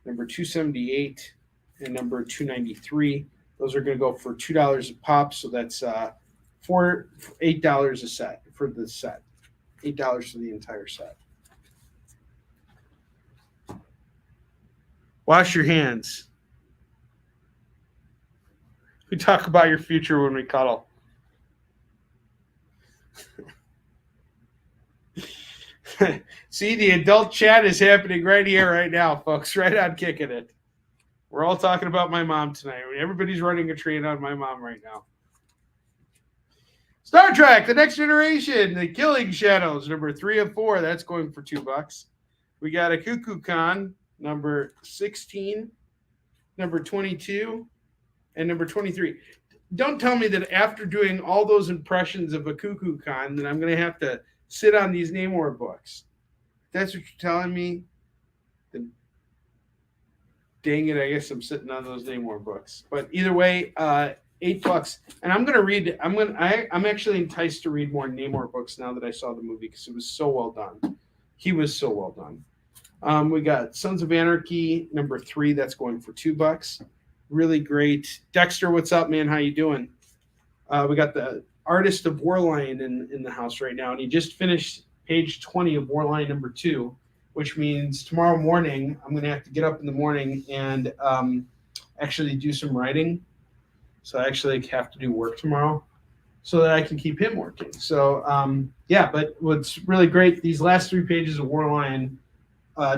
number 278, and number 293. Those are going to go for $2 a pop, so that's $8 a set for the set. $8 for the entire set. Wash your hands. We talk about your future when we cuddle. See, the adult chat is happening right here, right now, folks. Right on Kicking It. We're all talking about my mom tonight. Everybody's running a train on my mom right now. Star Trek, The Next Generation, The Killing Shadows, number 3 of 4. That's going for $2. We got a Cuckoo Con, number 16, number 22, and number 23. Don't tell me that after doing all those impressions of a Cuckoo Con that I'm going to have to sit on these Namor books. That's what you're telling me? Then dang it, I guess I'm sitting on those Namor books. But either way, $8. And I'm going to read. I'm actually enticed to read more Namor books now that I saw the movie because it was so well done. He was so well done. We got Sons of Anarchy number 3. That's going for $2. Really great. Dexter, what's up, man? How you doing? We got the Artist of Warline in the house right now, and he just finished page 20 of Warline number 2, which means tomorrow morning I'm going to have to get up in the morning and actually do some writing. So I actually have to do work tomorrow so that I can keep him working. So, yeah, but what's really great, these last 3 pages of Warline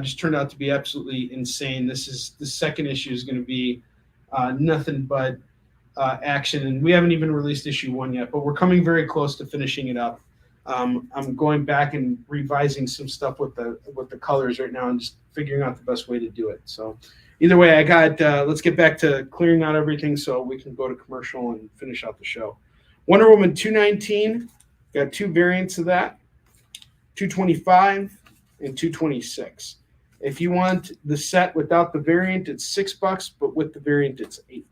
just turned out to be absolutely insane. The second issue is going to be Nothing but action, and we haven't even released issue 1 yet, but we're coming very close to finishing it up. I'm going back and revising some stuff with the colors right now and just figuring out the best way to do it. So either way, I got let's get back to clearing out everything so we can go to commercial and finish out the show. Wonder Woman 219, got 2 variants of that, 225 and 226. If you want the set without the variant, it's $6, but with the variant, it's $8.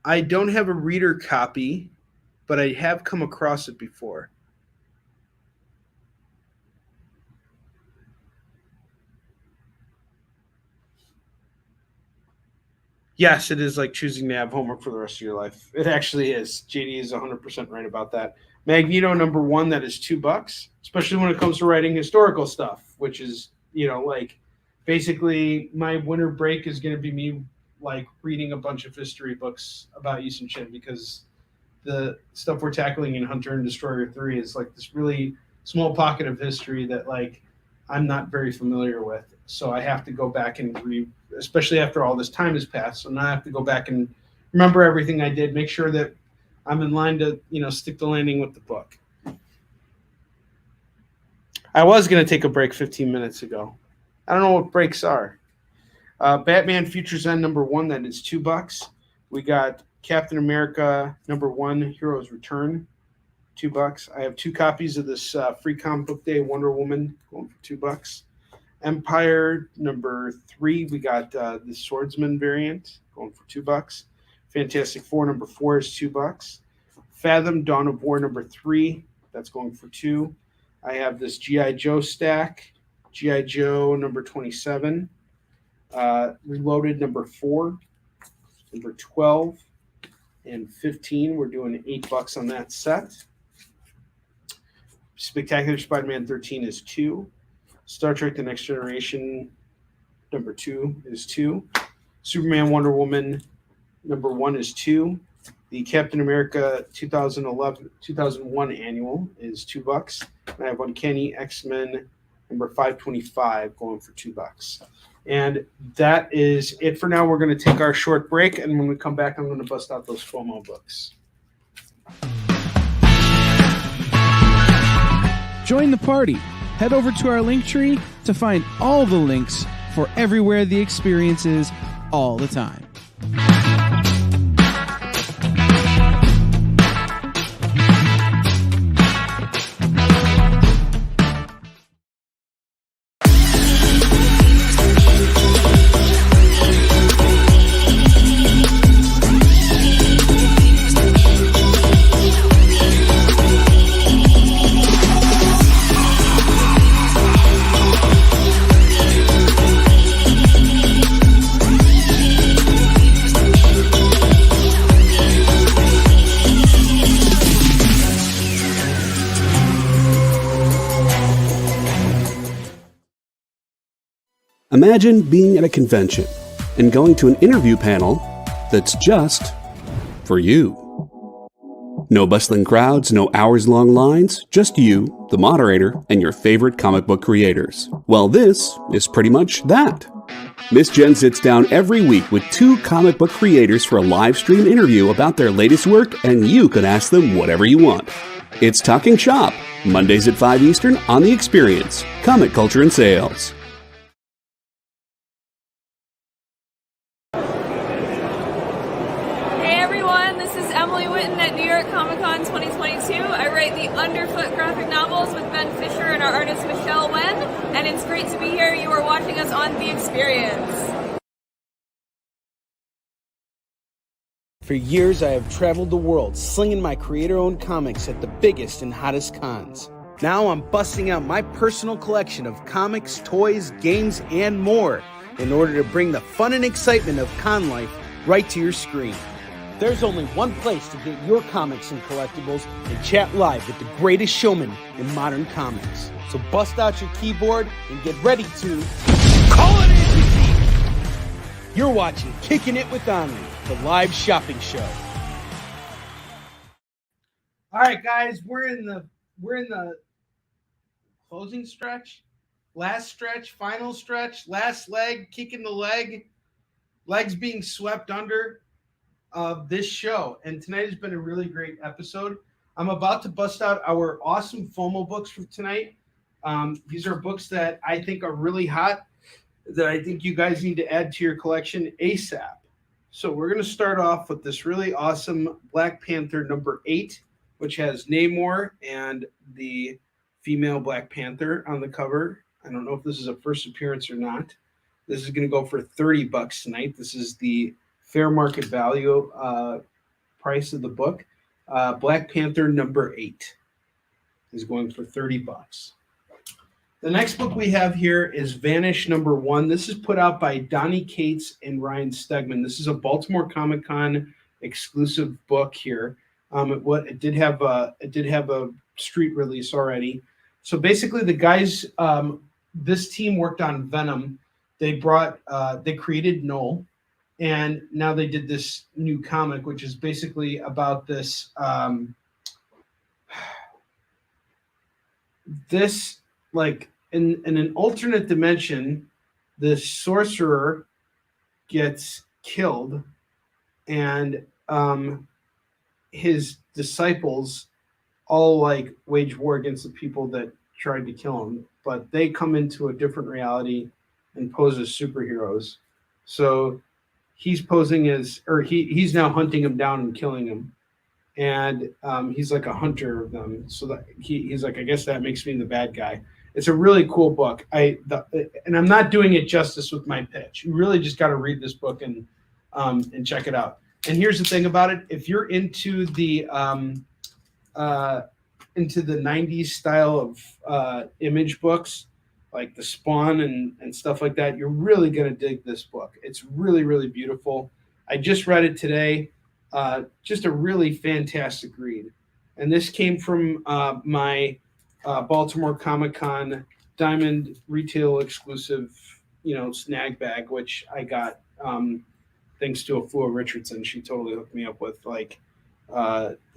I don't have a reader copy, but I have come across it before. Yes, it is like choosing to have homework for the rest of your life. It actually is. JD is 100% right about that. Magneto #1, that is $2, especially when it comes to writing historical stuff, which is, like basically my winter break is going to be me like reading a bunch of history books about Eastern Shin, because the stuff we're tackling in Hunter and Destroyer 3 is like this really small pocket of history that like I'm not very familiar with. So I have to go back and read, especially after all this time has passed. So now I have to go back and remember everything I did, make sure that I'm in line to, stick the landing with the book. I was going to take a break 15 minutes ago. I don't know what breaks are. Batman Futures End #1, that is $2. We got Captain America #1, Heroes Return, $2. I have 2 copies of this free comic book day Wonder Woman going for $2. Empire #3, we got the Swordsman variant going for $2. Fantastic Four #4 is $2. Fathom Dawn of War #3, that's going for $2. I have this G.I. Joe stack, G.I. Joe #27. Reloaded #4, #12, and 15. We're doing $8 on that set. Spectacular Spider-Man 13 is $2. Star Trek: The Next Generation #2 is $2. Superman Wonder Woman #1 is $2. The Captain America 2001 annual is $2. And I have Uncanny X-Men #525 going for $2. And that is it for now. We're going to take our short break, and when we come back, I'm going to bust out those FOMO books. Join the party. Head over to our link tree to find all the links for everywhere the experience is all the time. Imagine being at a convention and going to an interview panel that's just for you. No bustling crowds, no hours-long lines, just you, the moderator, and your favorite comic book creators. Well, this is pretty much that. Miss Jen sits down every week with 2 comic book creators for a live stream interview about their latest work, and you can ask them whatever you want. It's Talking Shop, Mondays at 5 Eastern on The Experience, Comic Culture and Sales. At New York Comic Con 2022, I write the Underfoot graphic novels with Ben Fisher and our artist Michelle Wen, and it's great to be here. You are watching us on The Experience. For years, I have traveled the world slinging my creator-owned comics at the biggest and hottest cons. Now I'm busting out my personal collection of comics, toys, games, and more in order to bring the fun and excitement of con life right to your screen. There's only one place to get your comics and collectibles and chat live with the greatest showman in modern comics. So bust out your keyboard and get ready to call it in! You're watching Kickin It With Onrie, the live shopping show. All right, guys, we're in the closing stretch. last stretch, final stretch, last leg, kicking the leg, legs being swept under of this show. And tonight has been a really great episode. I'm about to bust out our awesome FOMO books for tonight. These are books that I think are really hot, that I think you guys need to add to your collection ASAP. So we're going to start off with this really awesome Black Panther number 8, which has Namor and the female Black Panther on the cover. I don't know if this is a first appearance or not. This is going to go for $30 tonight. This is the fair market value price of the book. Black Panther number 8 is going for $30. The next book we have here is Vanish number 1. This is put out by Donnie Cates and Ryan Stegman. This is a Baltimore Comic-Con exclusive book here. It did have a street release already. So basically, the guys, this team worked on Venom. They created Null, and now they did this new comic, which is basically about this. Like in an alternate dimension, the sorcerer gets killed, and his disciples all like wage war against the people that tried to kill him, but they come into a different reality and pose as superheroes. So he's posing as, or he's now hunting him down and killing him. And he's like a hunter of them. So that he's like, I guess that makes me the bad guy. It's a really cool book. And I'm not doing it justice with my pitch. You really just got to read this book and check it out. And here's the thing about it: if you're into the 90s style of image books, like the Spawn and stuff like that, you're really gonna dig this book. It's really, really beautiful. I just read it today. Just a really fantastic read. And this came from my Baltimore Comic-Con Diamond Retail exclusive, snag bag, which I got thanks to Afua Richardson. She totally hooked me up with the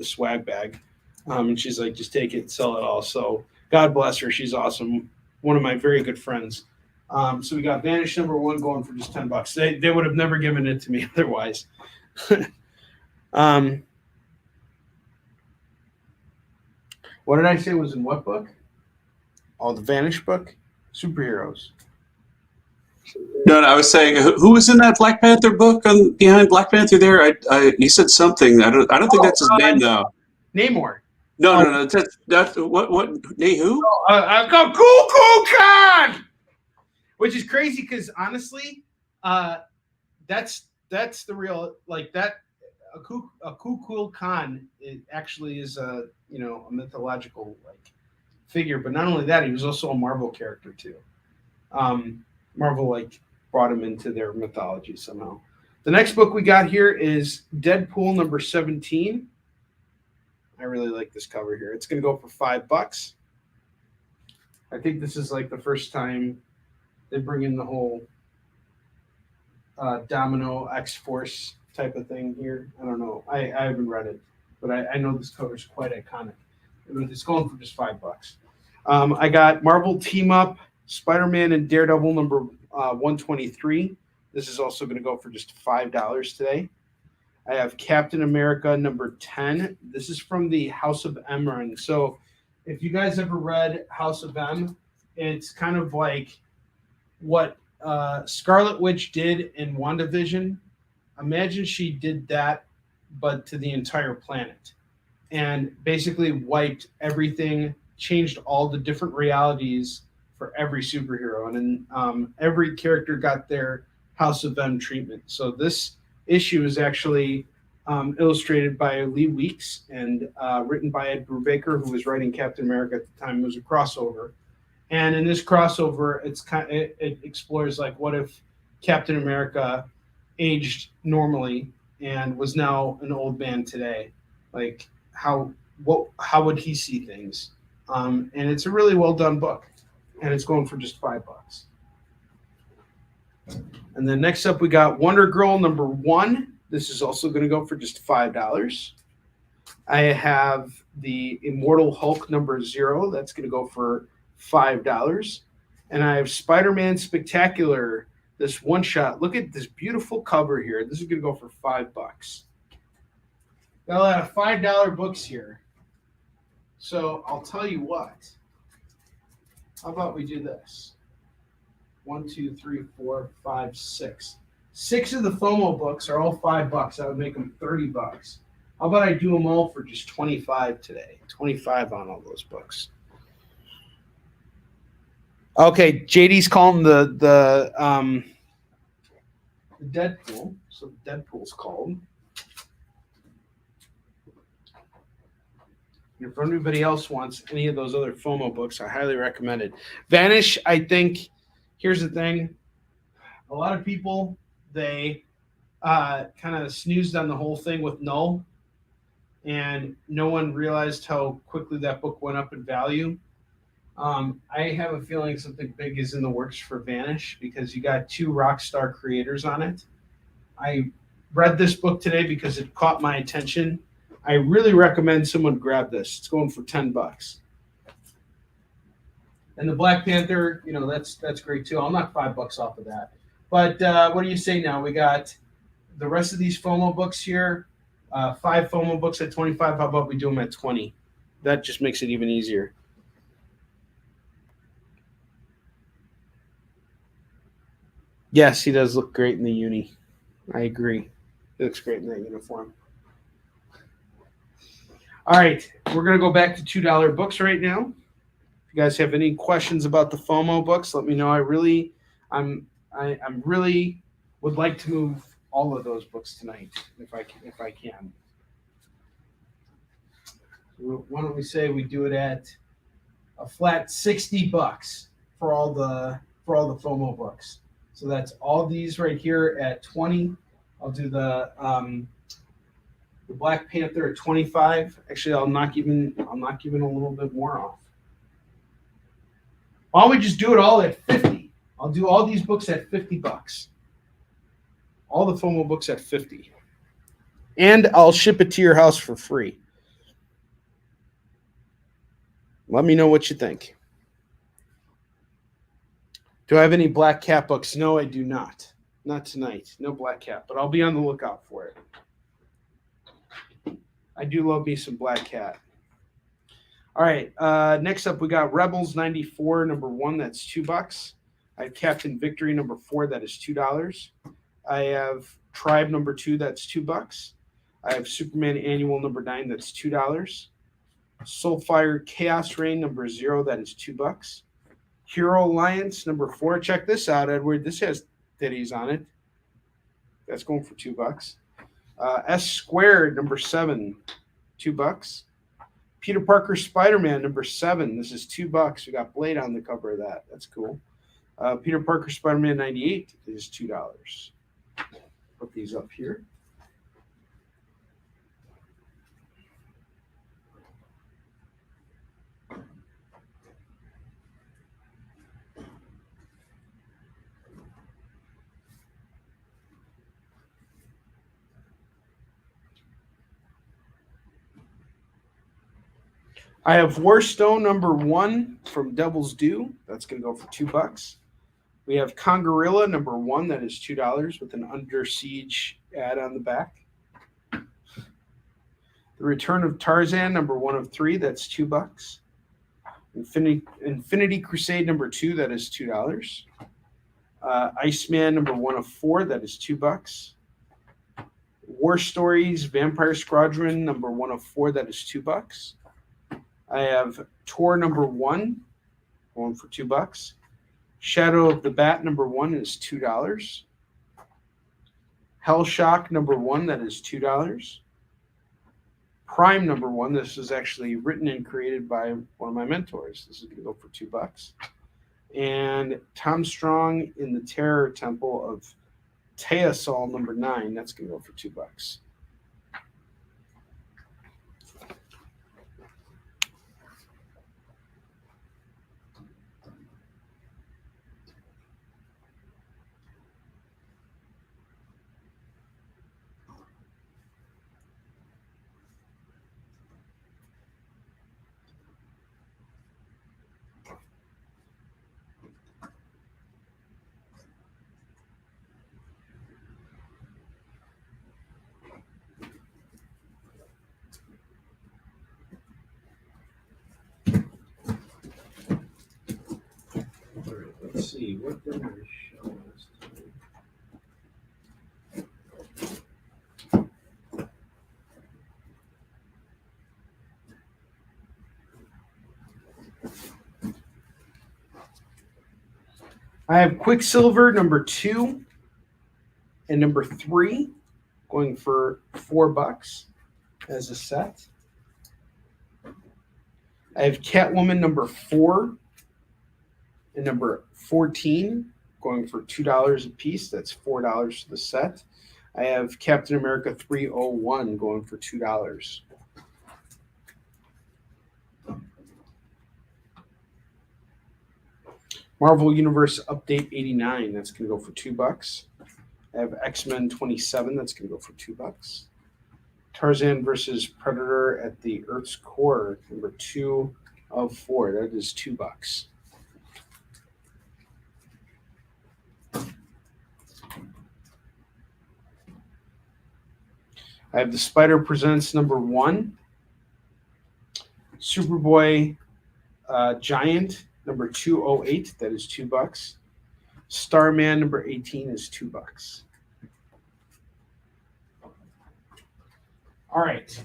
swag bag. And she's like, just take it, sell it all. So God bless her. She's awesome. One of my very good friends. So we got Vanish number 1 going for just $10. They would have never given it to me otherwise. What did I say was in what book? Oh, the Vanish book? Superheroes. No, I was saying, who was in that Black Panther book behind Black Panther there? You said something. I don't think that's his name though. Namor. No. That's what? Who? Cool Khan. Which is crazy because honestly, that's the real that. A Cool Khan actually is a mythological figure, but not only that, he was also a Marvel character too. Marvel brought him into their mythology somehow. The next book we got here is Deadpool number 17. I really like this cover here. It's going to go for $5. I think this is the first time they bring in the whole Domino X-Force type of thing here. I don't know. I haven't read it, but I know this cover is quite iconic. It's going for just $5. I got Marvel Team Up, Spider-Man and Daredevil number 123. This is also going to go for just $5 today. I have Captain America number 10. This is from the House of M run. So if you guys ever read House of M, it's kind of like what Scarlet Witch did in WandaVision. Imagine she did that, but to the entire planet, and basically wiped everything, changed all the different realities for every superhero. And then every character got their House of M treatment. So this issue is actually illustrated by Lee Weeks and written by Ed Brubaker, who was writing Captain America at the time. It was a crossover. And in this crossover, it explores what if Captain America aged normally and was now an old man today, how would he see things? And it's a really well done book, and it's going for just $5. And then next up we got Wonder Girl number 1. This is also going to go for just $5. I have the Immortal Hulk number 0. That's going to go for $5. And I have Spider-Man Spectacular, this one shot. Look at this beautiful cover here. This is going to go for $5. Got a lot of $5 books here. So I'll tell you what. How about we do this? 1, 2, 3, 4, 5, 6. 6 of the FOMO books are all $5. I would make them $30. How about I do them all for just 25 today? 25 on all those books. Okay, JD's calling the Deadpool. So Deadpool's called. And if anybody else wants any of those other FOMO books, I highly recommend it. Vanish, I think, here's the thing. A lot of people, they kind of snoozed on the whole thing with Null, and no one realized how quickly that book went up in value. I have a feeling something big is in the works for Vanish because you got 2 rock star creators on it. I read this book today because it caught my attention. I really recommend someone grab this. It's going for $10. And the Black Panther, that's great too. I'll knock $5 off of that. But what do you say now? We got the rest of these FOMO books here. 5 FOMO books at 25. How about we do them at 20? That just makes it even easier. Yes, he does look great in the uni. I agree. He looks great in that uniform. All right, we're going to go back to $2 books right now. If you guys have any questions about the FOMO books, let me know. I'm really would like to move all of those books tonight if I can. Why don't we say we do it at a flat $60 for all the FOMO books. So that's all these right here at 20. I'll do the Black Panther at 25. Actually, I'll knock even a little bit more off. Why don't we just do it all at 50? I'll do all these books at $50. All the FOMO books at 50. And I'll ship it to your house for free. Let me know what you think. Do I have any Black Cat books? No, I do not. Not tonight. No Black Cat, but I'll be on the lookout for it. I do love me some Black Cat. All right. Next up, we got Rebels 94, number 1. That's $2. I have Captain Victory, number 4. That is $2. I have Tribe, number 2. That's $2. I have Superman Annual, number 9. That's $2. Soulfire Chaos Reign, number 0. That is $2. Hero Alliance, number 4. Check this out, Edward. This has titties on it. That's going for $2. S Squared, number 7, $2. Peter Parker Spider-Man, number 7. This is $2. We got Blade on the cover of that. That's cool. Peter Parker Spider-Man 98 is $2. Put these up here. I have Warstone number 1 from Devil's Due. That's going to go for $2. We have Congarilla number 1. That is $2 with an Under Siege ad on the back. The Return of Tarzan number 1 of 3. That's $2. Infinity Crusade number 2. That is $2. Iceman number 1 of 4. That is $2. War Stories Vampire Squadron number 1 of 4. That is $2. I have Tor number 1, going for $2. Shadow of the Bat number 1 is $2. Hellshock number 1, that is $2. Prime number 1, this is actually written and created by one of my mentors. This is going to go for $2. And Tom Strong in the Terror Temple of Teosol number 9, that's going to go for $2. see. What did I show this time? I have Quicksilver number 2 and number 3 going for $4 as a set. I have Catwoman number 4 and number 14 going for $2 a piece. That's $4 for the set. I have Captain America 301 going for $2. Marvel Universe Update 89, that's going to go for $2. I have X-Men 27, that's going to go for $2. Tarzan versus Predator at the Earth's Core, number 2 of 4, that is $2. I have the Spider Presents number 1, Superboy Giant number 208, that is $2. Starman number 18 is $2. All right.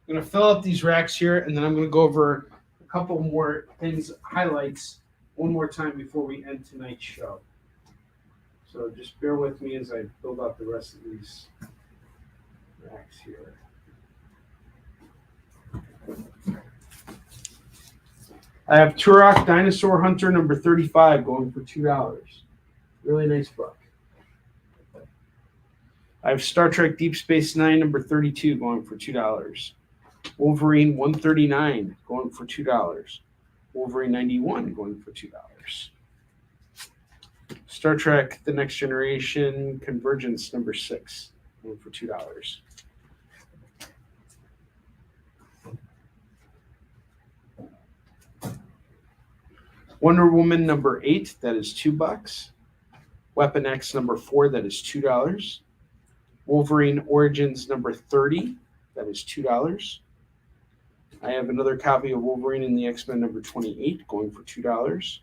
I'm going to fill up these racks here, and then I'm going to go over a couple more things, highlights, one more time before we end tonight's show. So just bear with me as I build out the rest of these racks here. I have Turok Dinosaur Hunter number 35 going for $2. Really nice book. I have Star Trek Deep Space Nine number 32 going for $2. Wolverine 139 going for $2. Wolverine 91 going for $2. Star Trek The Next Generation Convergence number 6 going for $2. Wonder Woman number 8, that is $2. Weapon X number 4, that is $2. Wolverine Origins number 30, that is $2. I have another copy of Wolverine in the X-Men number 28 going for $2.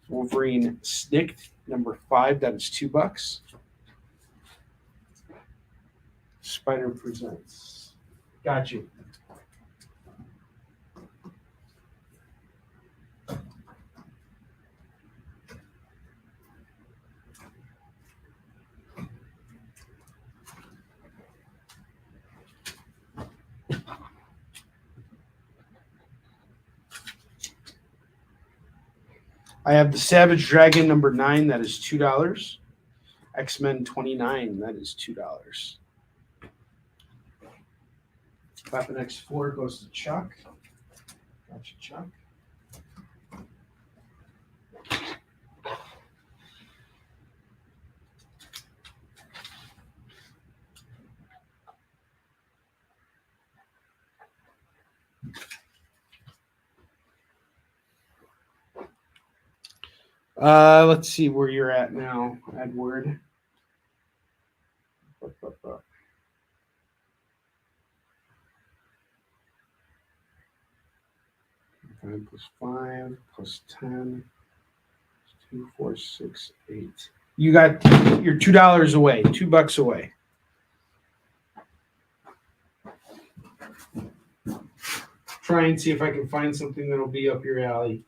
Wolverine Snicked number 5, that is $2. Spider Presents. Got you. I have the Savage Dragon number 9, that is $2. X-Men 29, that is $2. Weapon X4 goes to Chuck. Gotcha, Chuck. Let's see where you're at now, Edward. 5 plus 5 plus 10 2, 4, 6, 8. You're $2 away, $2 away. Try and see if I can find something that'll be up your alley.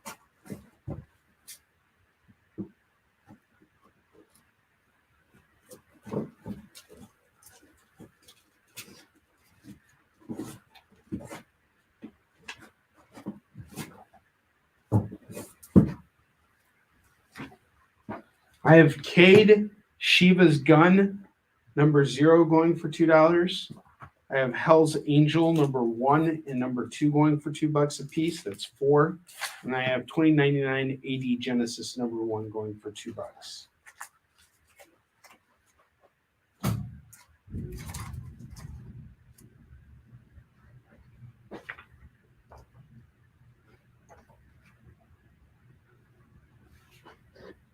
I have Cade Shiva's Gun number 0 going for $2. I have Hell's Angel number 1 and number 2 going for $2 a piece. That's 4. And I have 2099 AD Genesis number 1 going for $2.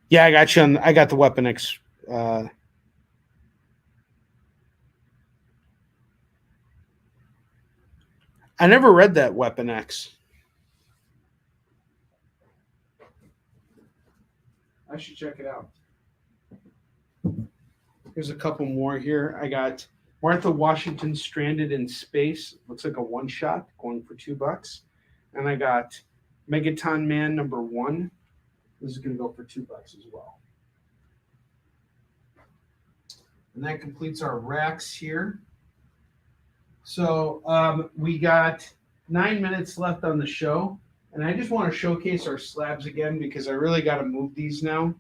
Yeah, I got you. I got the Weapon X. I never read that Weapon X. I should check it out. Here's a couple more here. I got Martha Washington Stranded in Space. Looks like a one-shot going for $2. And I got Megaton Man #1. This is going to go for $2 as well. And that completes our racks here. So we got 9 minutes left on the show. And I just want to showcase our slabs again because I really got to move these now.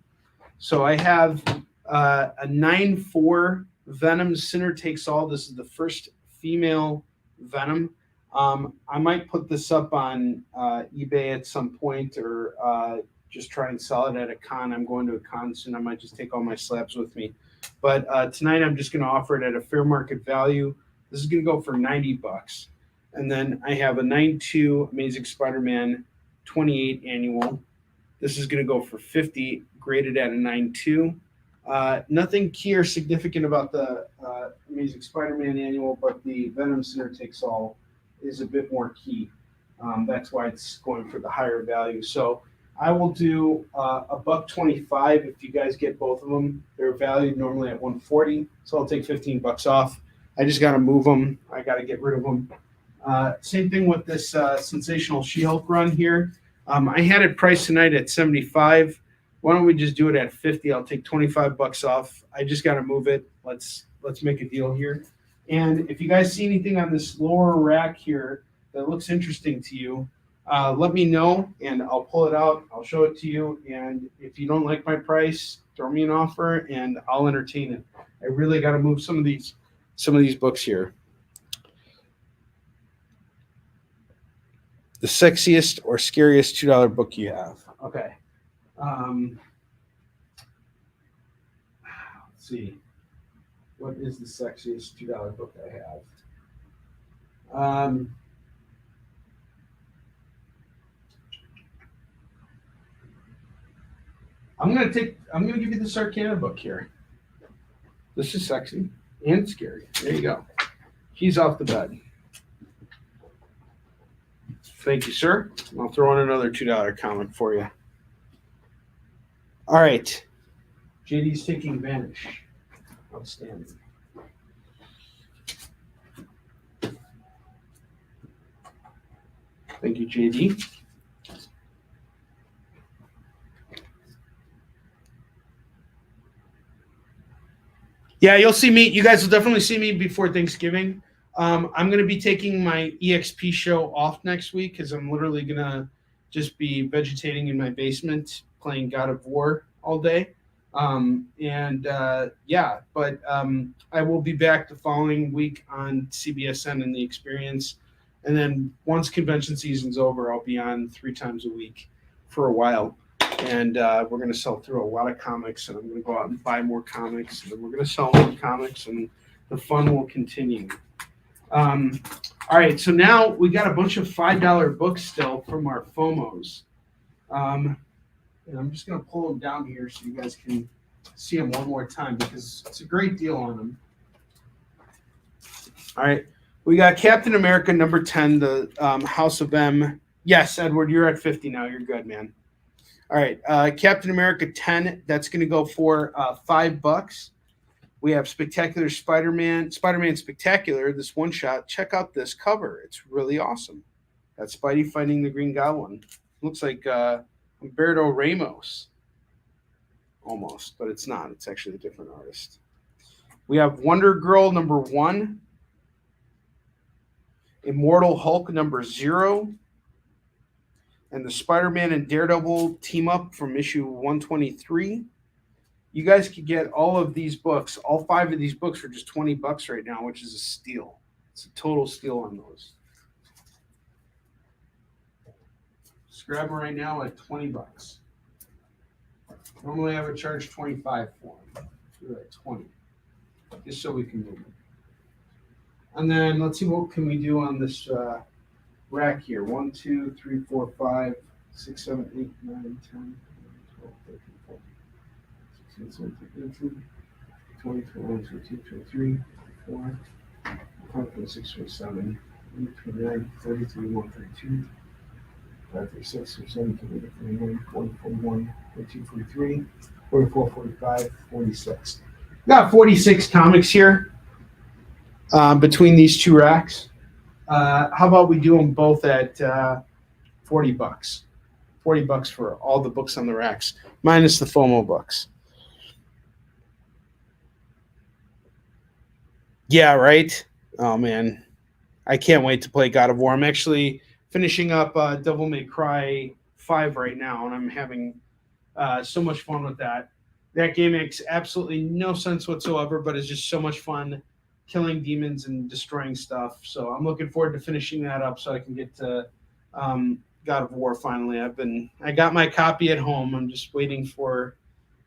So I have a 9-4 Venom Sinner Takes All. This is the first female Venom. I might put this up on eBay at some point or just try and sell it at a con. I'm going to a con soon. I might just take all my slabs with me. But tonight I'm just going to offer it at a fair market value. This is going to go for $90. And then I have a 9.2 Amazing Spider-Man 28 annual. This is going to go for $50, graded at a 9.2. Nothing key or significant about the Amazing Spider-Man annual, but the Venom Sinner Takes All is a bit more key. That's why it's going for the higher value. So I will do $125 if you guys get both of them. They're valued normally at $140, so I'll take $15 off. I just got to move them. I got to get rid of them. Same thing with this Sensational She-Hulk run here. I had it priced tonight at $75. Why don't we just do it at $50? I'll take $25 off. I just got to move it. Let's make a deal here. And if you guys see anything on this lower rack here that looks interesting to you, let me know and I'll pull it out. I'll show it to you. And if you don't like my price, throw me an offer and I'll entertain it. I really got to move some of these books here. The sexiest or scariest $2 book you have. Okay. Let's see. What is the sexiest $2 book I have? I'm gonna give you the Sarkana book here. This is sexy and scary. There you go. He's off the bed. Thank you, sir. I'll throw in another $2 comic for you. All right. JD's taking Vanish. Outstanding. Thank you, JD. Yeah, you'll see me. You guys will definitely see me before Thanksgiving. I'm going to be taking my EXP show off next week because I'm literally going to just be vegetating in my basement playing God of War all day. But I will be back the following week on CBSN and The Experience. And then once convention season's over, I'll be on 3 times a week for a while. And we're going to sell through a lot of comics, and I'm going to go out and buy more comics, and then we're going to sell more comics, and the fun will continue. All right, so now we got a bunch of $5 books still from our FOMOs. And I'm just going to pull them down here so you guys can see them one more time because it's a great deal on them. All right, we got Captain America #10, the House of M. Yes, Edward, you're at 50 now. You're good, man. All right, Captain America 10, that's going to go for $5. We have Spectacular Spider-Man Spectacular, this one shot. Check out this cover. It's really awesome. That's Spidey fighting the Green Goblin. Looks like Humberto Ramos. Almost, but it's not. It's actually a different artist. We have Wonder Girl #1. Immortal Hulk #0. And the Spider-Man and Daredevil team up from issue 123. You guys could get all of these books, all 5 of these books for just $20 right now, which is a steal. It's a total steal on those. Just grab them right now at $20. Normally I would charge $25 for them. We're at $20, just so we can move them. And then let's see what can we do on this rack here. 1, 2, 3, 4, 5, 6, 7, 8, 9, 10, 12, 13, 14, 16, 17, 18, 20, 21, 22, 23, 24, 25, 26, 27, 29, 30, 31, 32, 35, 36, 37, 38, 39, 40, 41, 42, 43, 44, 45, 46. Got 46 comics here between these two racks. How about we do them both at $40? $40 for all the books on the racks, minus the FOMO books. Yeah, right? Oh, man. I can't wait to play God of War. I'm actually finishing up Devil May Cry 5 right now, and I'm having so much fun with that. That game makes absolutely no sense whatsoever, but it's just so much fun killing demons and destroying stuff. So I'm looking forward to finishing that up so I can get to God of War finally. I got my copy at home. I'm just waiting for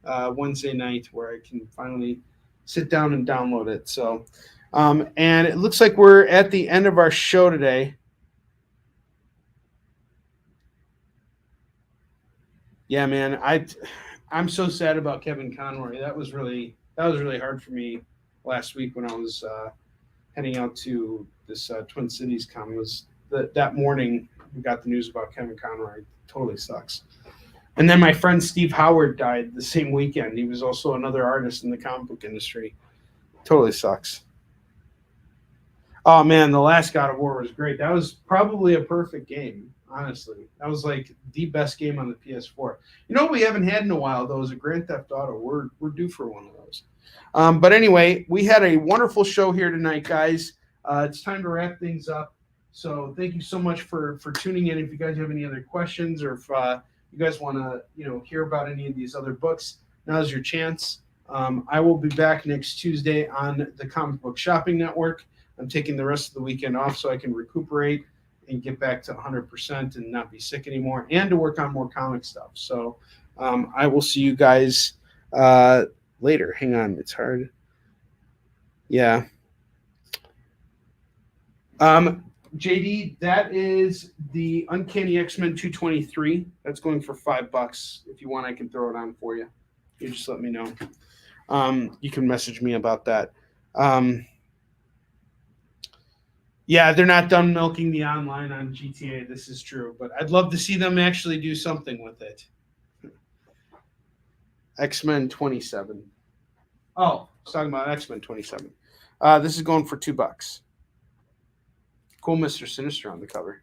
Wednesday night where I can finally sit down and download it. So, and it looks like we're at the end of our show today. Yeah, man, I'm so sad about Kevin Conroy. That was really hard for me last week when I was heading out to this Twin Cities con. Was that morning we got the news about Kevin Conroy. Totally sucks. And then my friend Steve Howard died the same weekend. He was also another artist in the comic book industry. Totally sucks. Oh man, the last God of War was great. That was probably a perfect game. Honestly, that was like the best game on the PS4. You know what we haven't had in a while though is a Grand Theft Auto. We're due for one of those. But anyway, we had a wonderful show here tonight, guys. It's time to wrap things up. So thank you so much for tuning in. If you guys have any other questions or if you guys want to hear about any of these other books, now's your chance. I will be back next Tuesday on the Comic Book Shopping Network. I'm taking the rest of the weekend off so I can recuperate and get back to 100% and not be sick anymore, and to work on more comic stuff. So I will see you guys later. Hang on, it's hard. Yeah. JD, that is the Uncanny X-Men 223. That's going for $5. If you want, I can throw it on for you. You just let me know. You can message me about that. Yeah, they're not done milking the online on GTA. This is true, but I'd love to see them actually do something with it. X-Men 27. Oh, I was talking about X-Men 27. This is going for $2. Cool Mr. Sinister on the cover.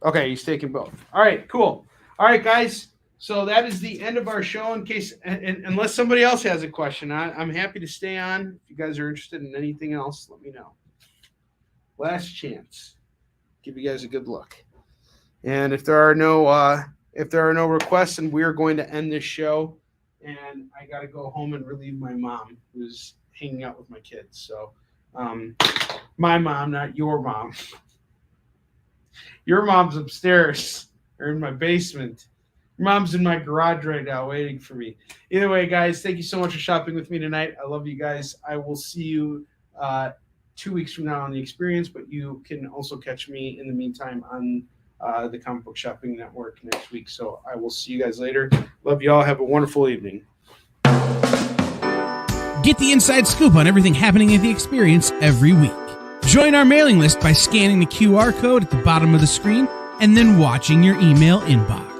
Okay, he's taking both. All right, cool. All right, guys. So that is the end of our show. In case, unless somebody else has a question, I'm happy to stay on. If you guys are interested in anything else, let me know. Last chance. Give you guys a good look. And if there are no requests, and we are going to end this show, and I got to go home and relieve my mom, who's hanging out with my kids. So, my mom, not your mom. Your mom's upstairs or in my basement. Your mom's in my garage right now waiting for me. Either way, guys, thank you so much for shopping with me tonight. I love you guys. I will see you 2 weeks from now on The Experience, but you can also catch me in the meantime on the Comic Book Shopping Network next week. So I will see you guys later. Love you all. Have a wonderful evening. Get the inside scoop on everything happening at The Experience every week. Join our mailing list by scanning the QR code at the bottom of the screen and then watching your email inbox.